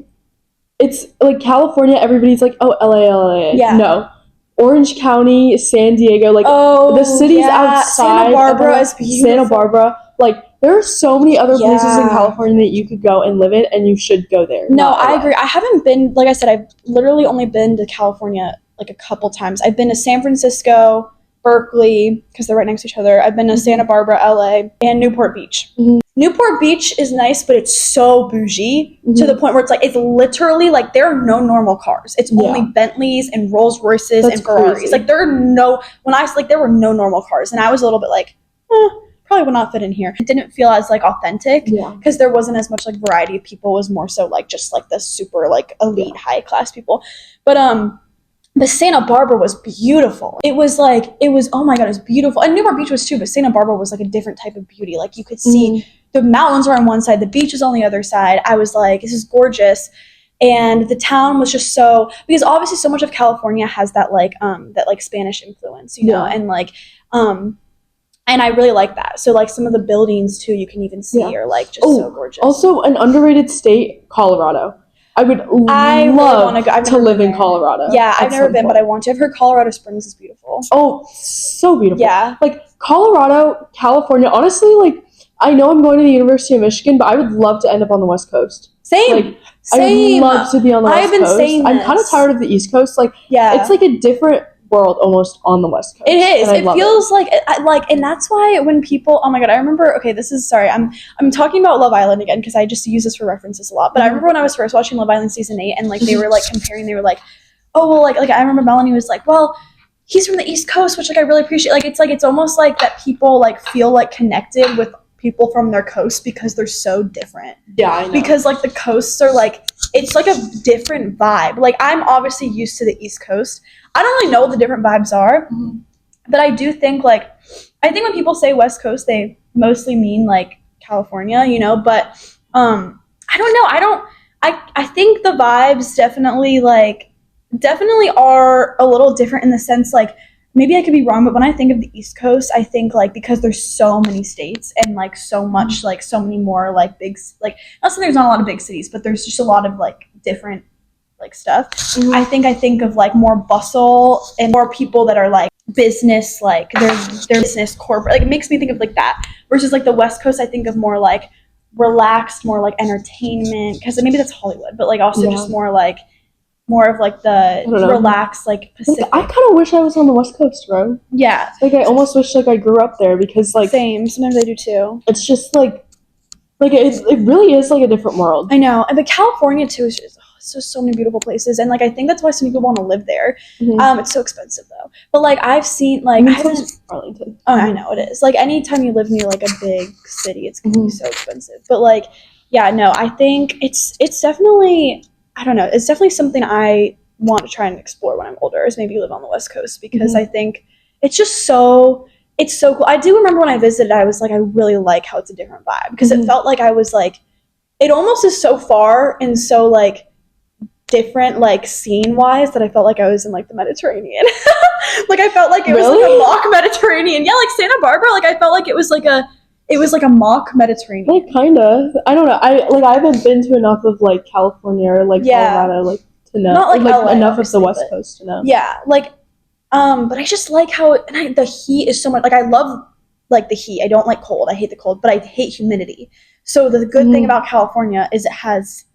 it's like California. Everybody's like, oh, LA. Yeah. No. Orange County, San Diego, like the cities outside. Santa Barbara is beautiful. Santa Barbara, like. There are so many other places in California that you could go and live in, and you should go there. No, I agree. I haven't been, like I said, I've literally only been to California like a couple times. I've been to San Francisco, Berkeley, because they're right next to each other. I've been to Santa Barbara, LA, and Newport Beach. Mm-hmm. Newport Beach is nice, but it's so bougie to the point where it's literally like there are no normal cars. It's only Bentleys and Rolls Royces and Ferraris. Crazy. Like there were no normal cars, and I was a little bit like, probably would not fit in here. It didn't feel as like authentic because there wasn't as much like variety of people. It was more so like just like the super like elite high class people. But the Santa Barbara was beautiful. It was oh my god, it was beautiful. And Newport Beach was too, but Santa Barbara was like a different type of beauty. Like you could see the mountains were on one side, the beach was on the other side. I was like, this is gorgeous. And the town was just so, because obviously so much of California has that like Spanish influence, you know, and like and I really like that. So like some of the buildings too, you can even see are like just so gorgeous. Also an underrated state, Colorado. I would love to live in Colorado. Yeah, I've never been, but I want to. I've heard Colorado Springs is beautiful. Oh, so beautiful. Yeah. Like Colorado, California, honestly, like I know I'm going to the University of Michigan, but I would love to end up on the West Coast. Same. Like, I would love to be on the West Coast. I've been saying this. I'm kind of tired of the East Coast. Like, it's like a different world almost on the West Coast. It is. It feels like and that's why when people, oh my god, I remember. Okay, I'm talking about Love Island again because I just use this for references a lot. But I remember when I was first watching Love Island season 8, and like they were like comparing. They were like, oh well, like I remember Melanie was like, well, he's from the East Coast, which like I really appreciate. Like it's almost like that people like feel like connected with people from their coast because they're so different. Yeah, I know. Because like the coasts are like, it's like a different vibe. Like I'm obviously used to the East Coast. I don't really know what the different vibes are, but I do think like, I think when people say West Coast, they mostly mean like California, you know, but I don't know. I think the vibes definitely are a little different in the sense like maybe I could be wrong, but when I think of the East Coast, I think like because there's so many states and like so much like so many more like big like not saying there's not a lot of big cities, but there's just a lot of like different like stuff. I think of like more bustle and more people that are like business, like they're business corporate. Like it makes me think of like that versus like the West Coast. I think of more like relaxed, more like entertainment because maybe that's Hollywood, but like also just more of like the relaxed like Pacific. Like, I kind of wish I was on the West Coast, bro. Yeah, like I almost wish like I grew up there because like same. Sometimes I do too. It's just like it really is like a different world. I know, and but California too is just so many beautiful places, and like I think that's why so many people want to live there. It's so expensive though, but like I've seen like Arlington. Oh, I know it is. Like anytime you live near like a big city, it's gonna be so expensive. But like, yeah, no, I think it's definitely I don't know. It's definitely something I want to try and explore when I'm older. Is maybe live on the West Coast because I think it's just so. It's so cool. I do remember when I visited, I was like, I really like how it's a different vibe because it felt like I was like, it almost is so far and so like different like scene wise that I felt like I was in like the Mediterranean. Like I felt like it was like a mock Mediterranean. Yeah, like Santa Barbara. Like I felt like it was like a mock Mediterranean. Like kinda. I don't know. I haven't been to enough of like California or like Colorado like to know. Not like LA, enough of the West Coast to know. Yeah, like but I just like how the heat is so much like I love like the heat. I don't like cold. I hate the cold, but I hate humidity. So the good thing about California is it has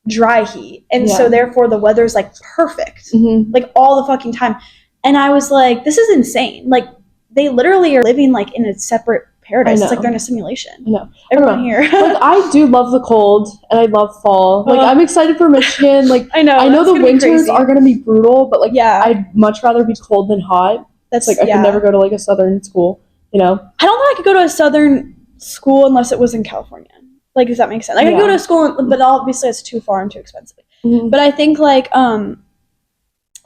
dry heat, and so therefore the weather's like perfect, like all the fucking time. And I was like, this is insane. Like they literally are living like in a separate paradise. It's like they're in a simulation. I know. Everyone here. Like I do love the cold and I love fall. Like I'm excited for Michigan. Like I know the winters are gonna be brutal, but like I'd much rather be cold than hot. That's like I could never go to like a southern school, you know. I don't think I could go to a southern school unless it was in California. Like, does that make sense? Like, I could go to a school, but obviously it's too far and too expensive. But I think, like,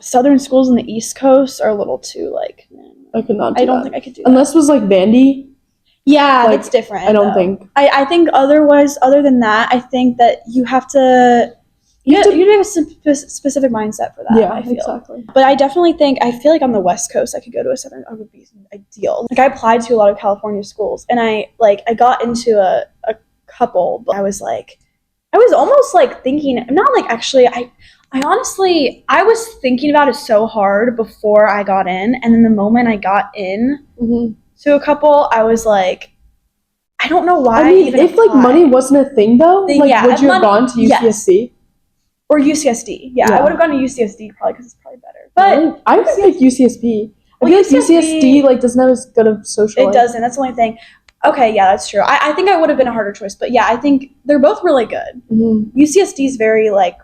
southern schools in the East Coast are a little too, like, I could not do I don't think I could do that. Unless it was, like, Vandy. Yeah, like, that's different. I don't think. I think otherwise, other than that, I think that you have to... You have a specific mindset for that, I feel. Exactly. But I definitely think, I feel like on the West Coast, I could go to a southern, it would be ideal. Like, I applied to a lot of California schools, and I got into a couple, but I was almost like thinking, not like actually, I honestly, I was thinking about it so hard before I got in, and then the moment I got in to a couple, I was like, I don't know why. I mean, if like money wasn't a thing though, would you have gone to UCSD? Yes. Or UCSD. Yeah, I would have gone to UCSD probably because it's probably better. But really? I would like UCSB. I feel like UCSD like doesn't have as good of social life. It doesn't. That's the only thing. Okay, yeah, that's true. I think I would have been a harder choice, but yeah, I think they're both really good. UCSD is very like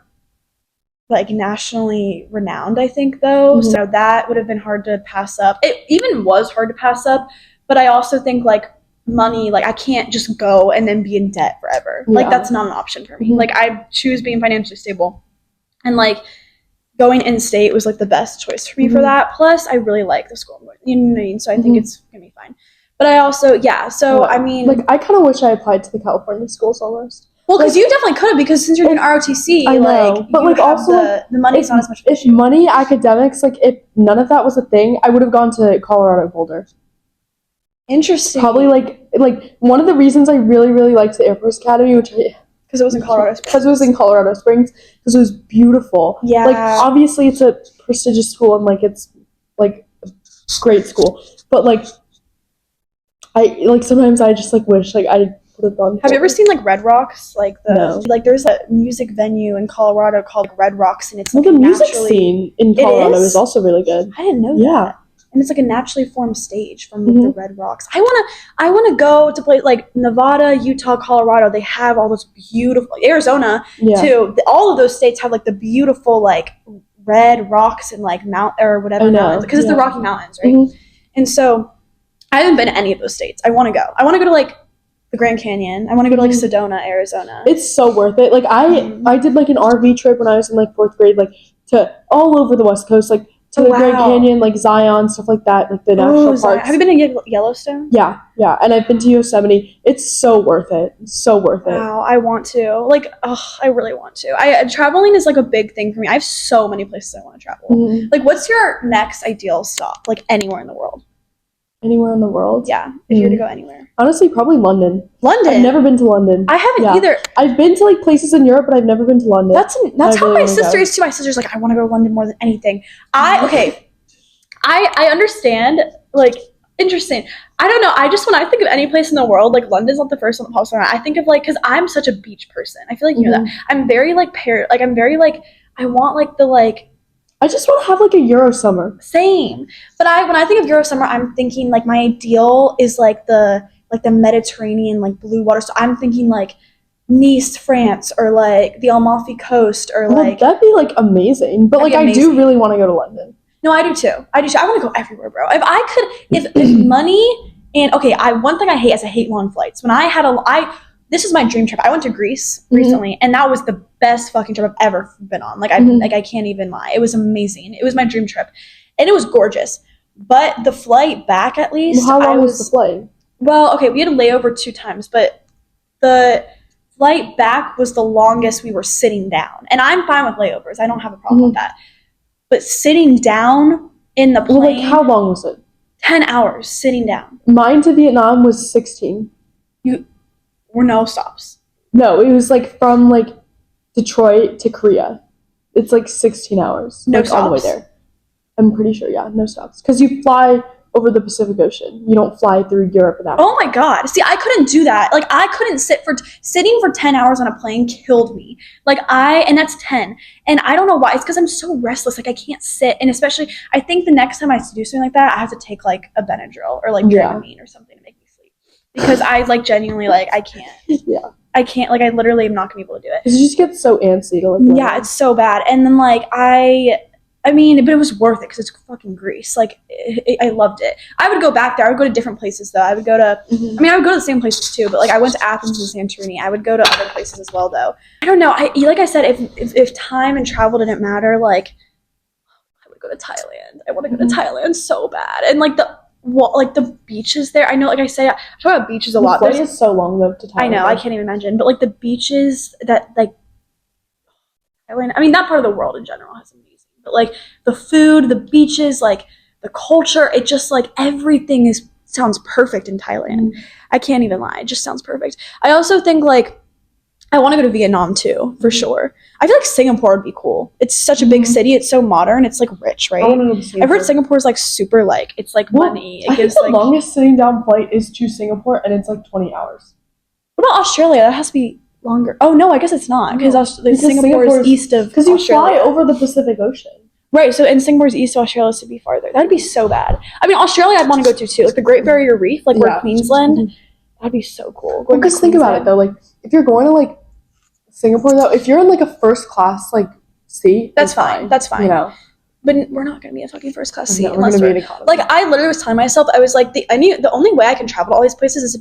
nationally renowned, I think, though. So that would have been hard to pass up. It even was hard to pass up, but I also think like money, like I can't just go and then be in debt forever. Like that's not an option for me. Like I choose being financially stable, and like going in-state was like the best choice for me for that. Plus, I really like the school, you know what I mean? So I think it's gonna be fine. But I also, I mean... Like, I kind of wish I applied to the California schools almost. Well, because you definitely could have, because since you're doing ROTC, I know. like, but like also, the money's not as much of an issue. If money, academics, like, if none of that was a thing, I would have gone to Colorado Boulder. Interesting. Probably, like one of the reasons I really, really liked the Air Force Academy, which because it was in Colorado Springs. Because it was in Colorado Springs, because it was beautiful. Yeah. Like, obviously, it's a prestigious school, and, like, it's, like, a great school. But, like, sometimes I just like wish like I would have gone. Have you ever seen like Red Rocks? Like No. Like there's a music venue in Colorado called Red Rocks, and it's like the music scene in Colorado is also really good. I didn't know that. And it's like a naturally formed stage from the Red Rocks. I wanna go to play like Nevada, Utah, Colorado. They have all those beautiful Arizona too. All of those states have like the beautiful like red rocks and like mount or whatever mountains because it's the Rocky Mountains, right? And so I haven't been to any of those states. I want to go. I want to go to like the Grand Canyon. I want to go to like Sedona, Arizona. It's so worth it. Like I did like an RV trip when I was in like 4th grade, like to all over the West Coast, like to the Grand Canyon, like Zion, stuff like that, like the national parks. Have you been to Yellowstone? Yeah, and I've been to Yosemite. It's so worth it. So worth it. Wow, I want to. Like, I really want to. Traveling is like a big thing for me. I have so many places I want to travel. Mm-hmm. Like, what's your next ideal stop? Like, anywhere in the world? Anywhere in the world? Yeah, if you were to go anywhere. Honestly, probably London. London? I've never been to London. I haven't either. I've been to like places in Europe, but I've never been to London. That's how my sister is too. My sister's like, I want to go to London more than anything. I understand. Like, interesting. I don't know. When I think of any place in the world, like London's not the first one that pops in my mind. I think of like, because I'm such a beach person. I feel like you know that. I'm very like I'm very like, I want like the like. I just want to have like a Euro summer. Same. But when I think of Euro summer, I'm thinking like my ideal is like the Mediterranean, like blue water. So I'm thinking like Nice, France, or like the Amalfi Coast, or like that'd be like amazing. But like I do really want to go to London. No, I do too. I want to go everywhere, bro. If I could, if money and okay, one thing I hate is I hate long flights. When I had this is my dream trip. I went to Greece recently, and that was the best fucking trip I've ever been on. Like I can't even lie. It was amazing. It was my dream trip, and it was gorgeous. But the flight back, at least, how long was the flight? Well, okay, we had a layover 2 times, but the flight back was the longest we were sitting down. And I'm fine with layovers. I don't have a problem with that. But sitting down in the plane... Well, like, how long was it? 10 hours sitting down. Mine to Vietnam was 16. You were no stops. No, it was like from like Detroit to Korea. It's like 16 hours. No like, stops? All the way there. I'm pretty sure, yeah, no stops. Because you fly over the Pacific Ocean. You don't fly through Europe and Africa. Oh my God. See, I couldn't do that. Like, I couldn't sitting for 10 hours on a plane killed me. Like, and that's 10. And I don't know why. It's because I'm so restless. Like, I can't sit. And especially, I think the next time I do something like that, I have to take, like, a Benadryl or, like, Dramamine or something to make me sleep. Because I, like, genuinely, like, I can't. Yeah. I can't, like, I literally am not going to be able to do it. Because you just get so antsy to, like, yeah, it's so bad. And then, like, I mean, but it was worth it because it's fucking Greece. Like, I loved it. I would go back there. I would go to different places, though. I would go to, I mean, I would go to the same places, too. But, like, I went to Athens and Santorini. I would go to other places as well, though. I don't know. Like I said, if time and travel didn't matter, like, I would go to Thailand. I want to go to Thailand so bad. And, like, the beaches there. I know, like I say, I talk about beaches a lot. The flight is so long, though, to Thailand. I know. I can't even imagine. But, like, the beaches that, like, Thailand, I mean, that part of the world in general has amazing. But, like, the food, the beaches, like, the culture, it just, like, everything sounds perfect in Thailand. I can't even lie. It just sounds perfect. I also think, like, I want to go to Vietnam, too, for sure. I feel like Singapore would be cool. It's such a big city. It's so modern. It's, like, rich, right? I've heard Singapore's, like, super, like, it's, like, money. I think the longest sitting down flight is to Singapore, and it's, like, 20 hours. What about Australia? That has to be longer. Oh, no, I guess it's not. Because Singapore is east of because you fly over the Pacific Ocean. Right, so Singapore's east of Australia to be farther. That'd be so bad. I mean, Australia I'd want to go to, too. Like, the Great Barrier Reef, like, where Queensland. That'd be so cool. Because think about it, though. Like, if you're going to, like, Singapore, though, if you're in, like, a first-class, like, seat, that's fine. That's fine. You know? But we're not going to be a fucking first-class seat. No, we're going to be in economy. Like, I literally was telling myself, I was like, the only way I can travel to all these places is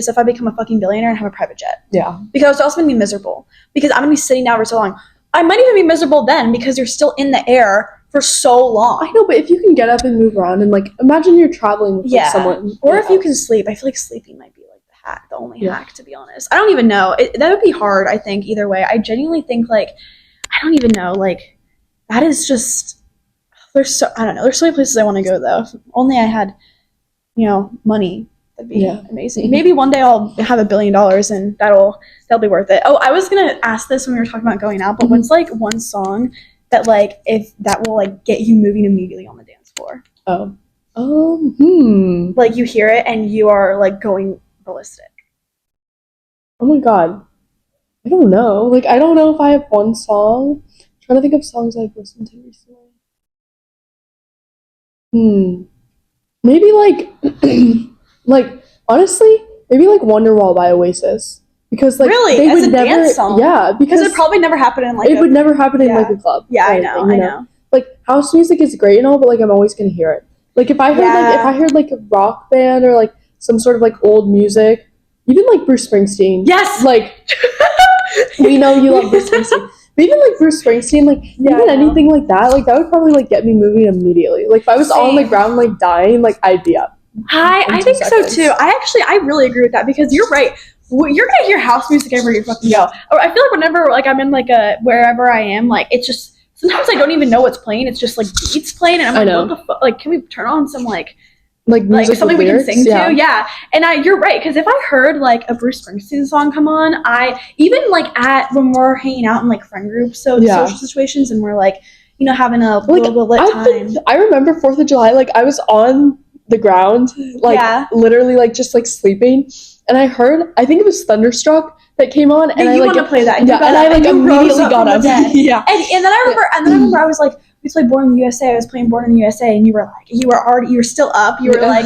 if I become a fucking billionaire and have a private jet. Yeah. Because it's also going to be miserable. Because I'm going to be sitting down for so long. I might even be miserable then because you're still in the air for so long. I know, but if you can get up and move around and, like, imagine you're traveling with like, someone. Or if you can sleep. I feel like sleeping might be, like, the only hack, to be honest. I don't even know. That would be hard, I think, either way. I genuinely think, like, I don't even know. Like, that is just... I don't know. There's so many places I want to go, though. If only I had, money. That'd be amazing. Maybe one day I'll have $1 billion and that'll be worth it. Oh, I was gonna ask this when we were talking about going out, but what's like one song that like if that will like get you moving immediately on the dance floor? Like you hear it and you are like going ballistic. Oh my God. I don't know. Like I don't know if I have one song. I'm trying to think of songs I've listened to recently. Maybe like like honestly, maybe like Wonderwall by Oasis. Because like really? they As would a never dance song? Yeah, because it probably never happened in like it would never happen in like a club. Yeah, I know. Like house music is great and all, but like I'm always gonna hear it. Like if I heard like a rock band or like some sort of like old music, even like Bruce Springsteen. Yes. Like we know you love Bruce Springsteen. But even like Bruce Springsteen, like even anything like that would probably like get me moving immediately. Like if I was on the ground like dying, like I'd be up. I think seconds. So too. I really agree with that because you're right. You're gonna hear house music everywhere you fucking go. Or I feel like whenever like I'm in like a wherever I am, like it's just sometimes I don't even know what's playing. It's just like beats playing, and I'm like, what the fuck? Like, can we turn on some like something we can sing to? Yeah. And you're right, because if I heard like a Bruce Springsteen song come on, I even like at when we're hanging out in like friend groups, so social situations, and we're like, you know, having a little lit time. I remember 4th of July, like I was on the ground, like literally like just like sleeping, and I heard, I think it was Thunderstruck that came on, and I want to play that, and I like immediately got up. Yeah. And then I remember I was like, we played Born in the USA. I was playing Born in the USA, and you were still up. You were like,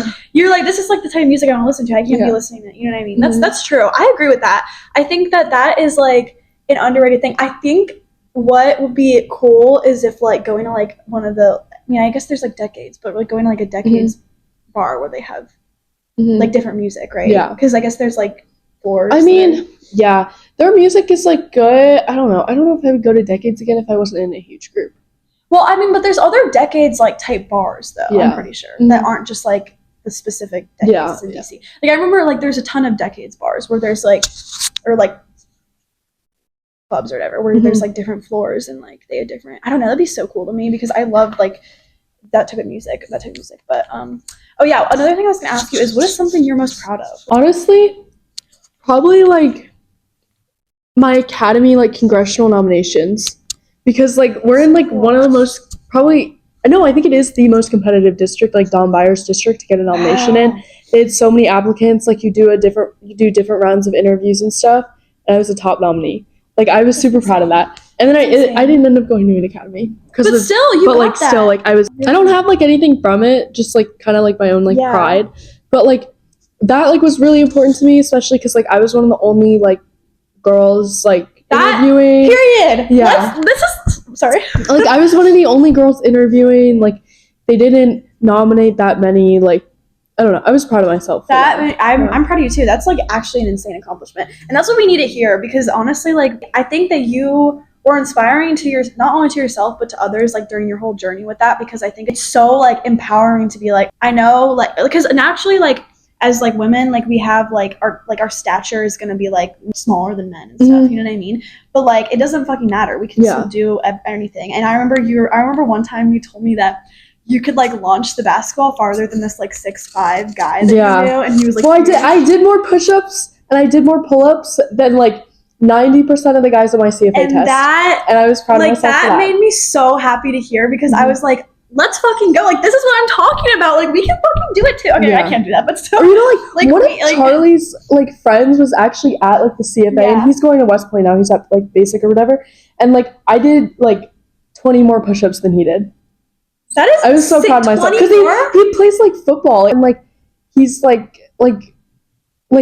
this is like the type of music I want to listen to. I can't be listening to it. You know what I mean? That's true. I agree with that. I think that is like an underrated thing. I think what would be cool is if like going to like one of the, I mean, I guess there's like decades, but like going to like a decades bar where they have like different music, right? Yeah. Because I guess there's like floors. I mean, yeah, their music is like good. I don't know if I would go to decades again if I wasn't in a huge group. Well, I mean, but there's other decades like type bars though. I'm pretty sure that aren't just like the specific decades in DC. Like I remember like there's a ton of decades bars where there's like, or like clubs or whatever, where there's like different floors and like they have different. I don't know. That'd be so cool to me because I love like that type of music. But oh yeah, another thing I was gonna ask you is what is something you're most proud of? Honestly, probably like my Academy like congressional nominations. Because, like, we're in, like, one of the most, probably, I think it is the most competitive district, like, Don Byers district to get a nomination in. They had so many applicants, like, you do different rounds of interviews and stuff, and I was a top nominee. Like, I was super proud of that. And then I didn't end up going to an academy. But still, like, I don't have, like, anything from it, just, like, kind of, like, my own, like, pride. But, like, that, like, was really important to me, especially because, like, I was one of the only, like, girls, like, interviewing. Period. Yeah. Sorry. Like, I was one of the only girls interviewing. Like, they didn't nominate that many. Like, I don't know. I was proud of myself. I'm proud of you too. That's like actually an insane accomplishment, and that's what we need to hear. Because honestly, like, I think that you were inspiring to not only to yourself but to others, like during your whole journey with that. Because I think it's so like empowering to be like, I know, like, because naturally, like, as like women, like we have like our stature is gonna be like smaller than men and stuff. You know what I mean? But like it doesn't fucking matter. We can still do anything. And I remember one time you told me that you could like launch the basketball farther than this like 6'5" guy that you knew, and he was like, well, I did more push-ups and I did more pull-ups than like 90% of the guys on my CFA test. And I was proud of myself for that. That made me so happy to hear because I was like, let's fucking go. Like, this is what I'm talking about. Like, we can fucking do it too. Okay, I can't do that, but still. Or, you know, like one of Charlie's, like, friends was actually at, like, the CFA, and he's going to West Point now. He's at, like, basic or whatever. And, like, I did, like, 20 more push-ups than he did. That is I was so proud of myself. Because he plays, like, football, and, like, he's, like,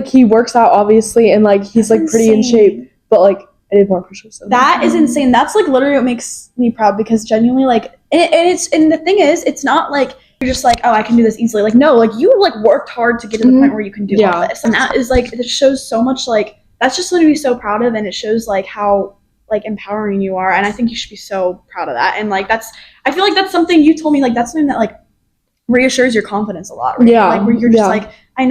he works out, obviously, and, like, he's, like, pretty in shape. But, like, I did more push-ups. That is insane. That's, like, literally what makes me proud, because genuinely, like, and the thing is, it's not like you're just like, oh, I can do this easily. Like, no, like you like worked hard to get to the point where you can do all this, and that is like, it shows so much. Like, that's just something to be so proud of, and it shows like how like empowering you are, and I think you should be so proud of that. And like I feel like that's something you told me, like that's something that like reassures your confidence a lot, right? Like where you're just like, I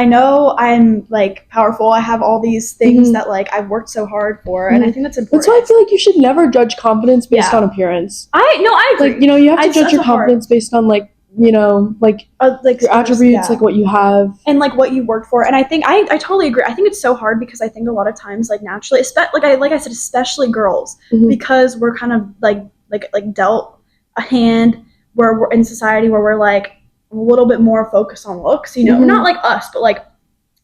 know I'm like powerful. I have all these things that like I've worked so hard for, and I think that's important. That's why I feel like you should never judge confidence based on appearance. I agree. Like, you know, you have to judge your confidence based on like, you know, like your attributes, like what you have, and like what you worked for. And I think I totally agree. I think it's so hard because I think a lot of times, like naturally, like I said, especially girls, because we're kind of like dealt a hand where we're in society where we're like a little bit more focused on looks, you know, not like us, but like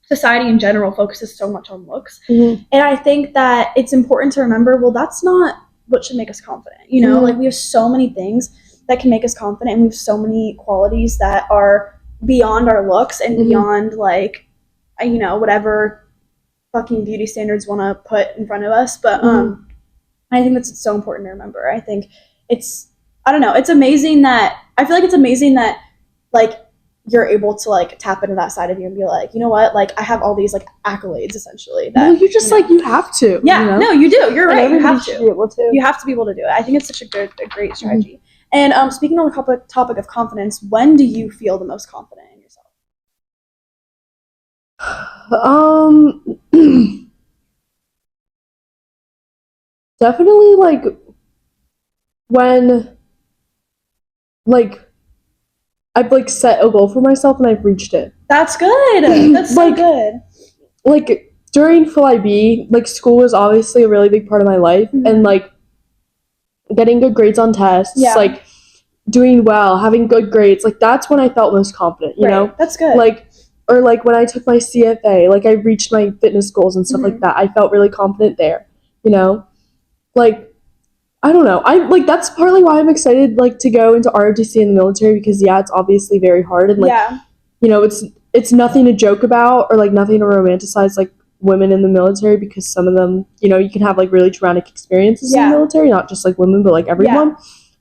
society in general focuses so much on looks. And I think that it's important to remember, well, that's not what should make us confident. You know, like we have so many things that can make us confident, and we have so many qualities that are beyond our looks and beyond like, you know, whatever fucking beauty standards want to put in front of us. But I think that's so important to remember. I think I don't know, it's amazing that, I feel like it's amazing that like you're able to like tap into that side of you and be like, you know what, like I have all these like accolades essentially that you just like you have to. Yeah, no, you do. You're right. You have to. Be able to. You have to be able to do it. I think it's such a great strategy. And speaking on the topic of confidence, when do you feel the most confident in yourself? Definitely like when like I've like set a goal for myself and I've reached it. That's good. That's so good. Like during full IB, like school was obviously a really big part of my life, and like getting good grades on tests, like doing well, having good grades, like that's when I felt most confident, you know? That's good. Like, or like when I took my CFA, like I reached my fitness goals and stuff like that. I felt really confident there, you know? Like, I don't know. I like that's partly why I'm excited like to go into ROTC in the military, because it's obviously very hard, and like you know, it's nothing to joke about or like nothing to romanticize like women in the military, because some of them, you know, you can have like really traumatic experiences in the military, not just like women but like everyone.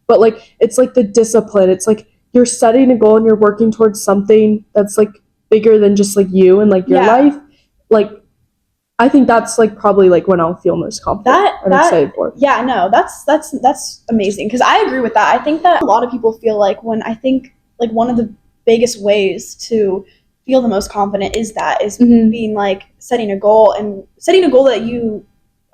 But like it's like the discipline, it's like you're setting a goal and you're working towards something that's like bigger than just like you and like your life. Like I think that's like probably like when I'll feel most confident. I'm excited for. Yeah, no, that's amazing, because I agree with that. I think that a lot of people feel like when I think like one of the biggest ways to feel the most confident is being like setting a goal that you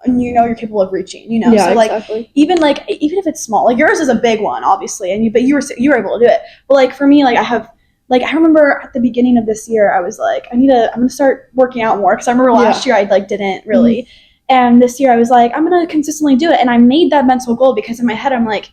know you're capable of reaching, you know. So like even if it's small, like yours is a big one obviously, and you were able to do it. But like for me, like I remember at the beginning of this year I was like I'm gonna start working out more, because I remember last year I like didn't really, and this year I was like I'm gonna consistently do it, and I made that mental goal because in my head I'm like,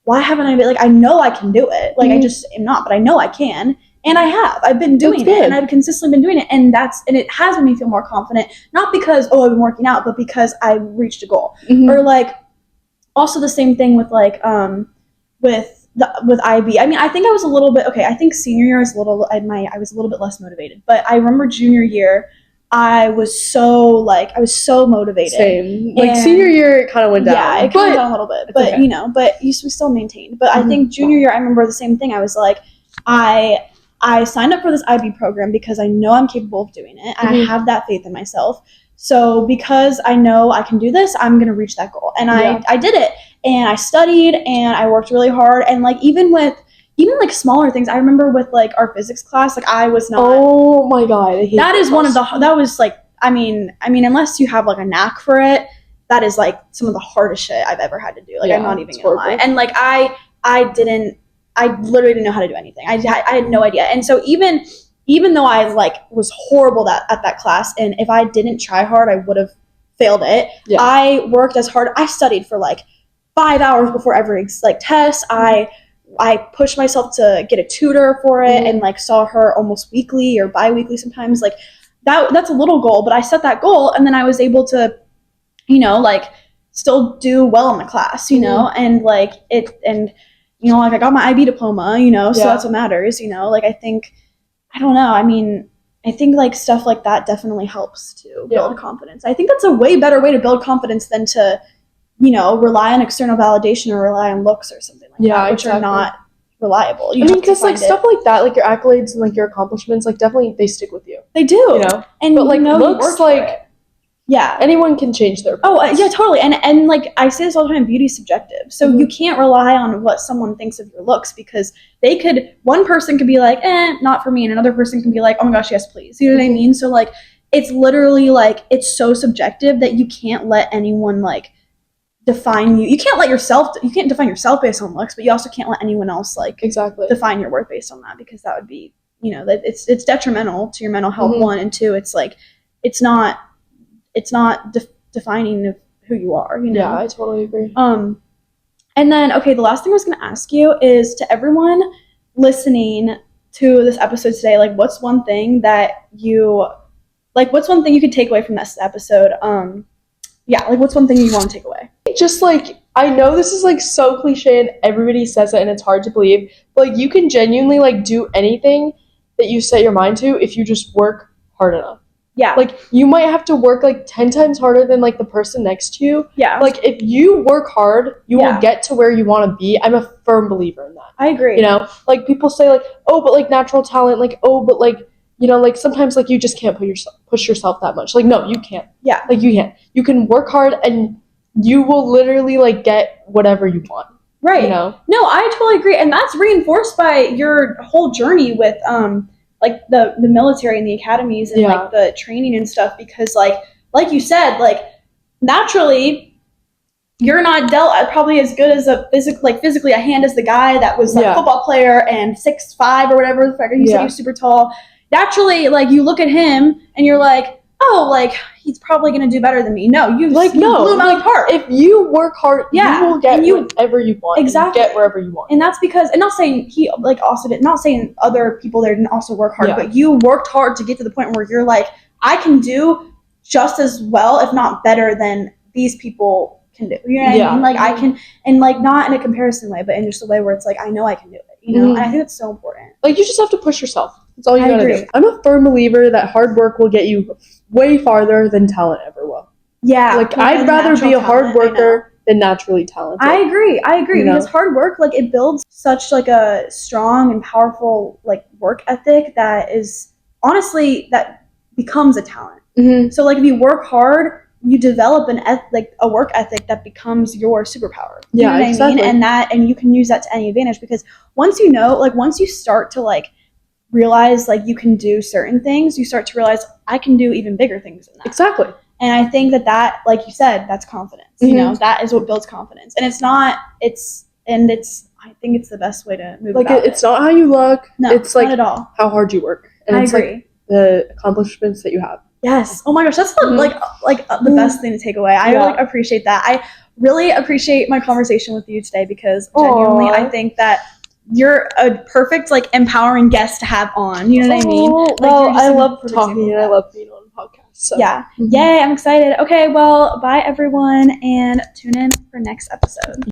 why haven't I been, like I know I can do it, like I just am not, but I know I can. And I've been doing it, and I've consistently been doing it, and it has made me feel more confident, not because I've been working out, but because I reached a goal. Or like also the same thing with like with IB. I mean, I think I was a little bit I think senior year I was a little bit less motivated, but I remember junior year I was so motivated. Same. Like senior year it kind of went down. Yeah, it kind of went down a little bit, but you know, but we still maintained. But I think junior year I remember the same thing. I was like I signed up for this IB program because I know I'm capable of doing it, and I have that faith in myself. So because I know I can do this, I'm going to reach that goal. And I did it, and I studied, and I worked really hard. And like even like smaller things, I remember with like our physics class, like I was not. Oh my god, I hate that is one of the that was like I mean unless you have like a knack for it, that is like some of the hardest shit I've ever had to do. Like I'm not even gonna lie. And like I literally didn't know how to do anything. I had no idea. And so even though I like was horrible at that class, and if I didn't try hard, I would have failed it. I worked as hard. I studied for like 5 hours before every like test. I pushed myself to get a tutor for it, and like saw her almost weekly or bi-weekly sometimes. Like that's a little goal, but I set that goal, and then I was able to, you know, like still do well in the class, you know, and like it, and you know, like I got my IB diploma, you know, so that's what matters, you know. Like I think, I don't know, I mean, I think like stuff like that definitely helps to build confidence. I think that's a way better way to build confidence than to, you know, rely on external validation or rely on looks or something like that, which are not reliable. I mean, because like stuff like that, like your accolades and like your accomplishments, like definitely they stick with you. They do, you know. And but like you know, looks like. Yeah, anyone can change their appearance. Yeah, totally. And like I say this all the time, beauty's subjective. So you can't rely on what someone thinks of your looks, because one person could be like, not for me, and another person can be like, oh my gosh, yes, please. You know what I mean? So like it's literally like it's so subjective that you can't let anyone like define you. You can't define yourself based on looks, but you also can't let anyone else like define your worth based on that, because that would be, you know, that it's detrimental to your mental health, one, and two, it's like it's not defining of who you are, you know? Yeah, I totally agree. And then, the last thing I was going to ask you is, to everyone listening to this episode today, like, what's one thing you could take away from this episode? Like, what's one thing you want to take away? Just, like, I know this is, like, so cliche and everybody says it and it's hard to believe, but, like, you can genuinely, like, do anything that you set your mind to if you just work hard enough. Yeah. Like, you might have to work, like, 10 times harder than, like, the person next to you. Yeah. Like, if you work hard, you will get to where you want to be. I'm a firm believer in that. I agree. You know? Like, people say, like, oh, but, like, natural talent. Like, oh, but, like, you know, like, sometimes, like, you just can't push yourself that much. Like, no, you can't. Yeah. Like, you can't. You can work hard, and you will literally, like, get whatever you want. Right. You know? No, I totally agree. And that's reinforced by your whole journey with, like, the military and the academies and, like, the training and stuff. Because, like you said, like, naturally, you're not dealt probably as good as physically a hand as the guy that was, like, a football player and 6'5" or whatever the fuck. You said he was super tall. Naturally, like, you look at him and you're like, oh, like, he's probably going to do better than me. No, you blew him out of the park. If you work hard, you will get whatever you want. Exactly. And get wherever you want. And that's because, and not saying he, like, also did, not saying other people there didn't also work hard, but you worked hard to get to the point where you're like, I can do just as well, if not better, than these people can do. You know what I mean? Like, I can, and, like, not in a comparison way, but in just a way where it's like, I know I can do it. You know? And I think that's so important. Like, you just have to push yourself. That's all you gotta do. I'm a firm believer that hard work will get you way farther than talent ever will. Yeah. Like, I'd rather be a hard worker than naturally talented. I agree. Because hard work, like, it builds such, like, a strong and powerful, like, work ethic that is, honestly, that becomes a talent. Mm-hmm. So, like, if you work hard, you develop a work ethic that becomes your superpower. You know what exactly. I mean? And you can use that to any advantage, because once you start to, like, realize, like, you can do certain things, you start to realize, I can do even bigger things than that. Exactly. And I think that, like you said, that's confidence. Mm-hmm. You know, that is what builds confidence. And I think it's the best way to move about it. It's not how you look. No, it's, like, not at all. how hard you work. And I it's agree. Like, the accomplishments that you have. Yes. Oh my gosh, that's the best thing to take away. I really appreciate that. I really appreciate my conversation with you today, because genuinely, I think that you're a perfect, like, empowering guest to have on. You know what I mean? Like, well, I love talking and I love being on podcasts. So. Yeah. Mm-hmm. Yay, I'm excited. Okay, well, bye everyone, and tune in for next episode.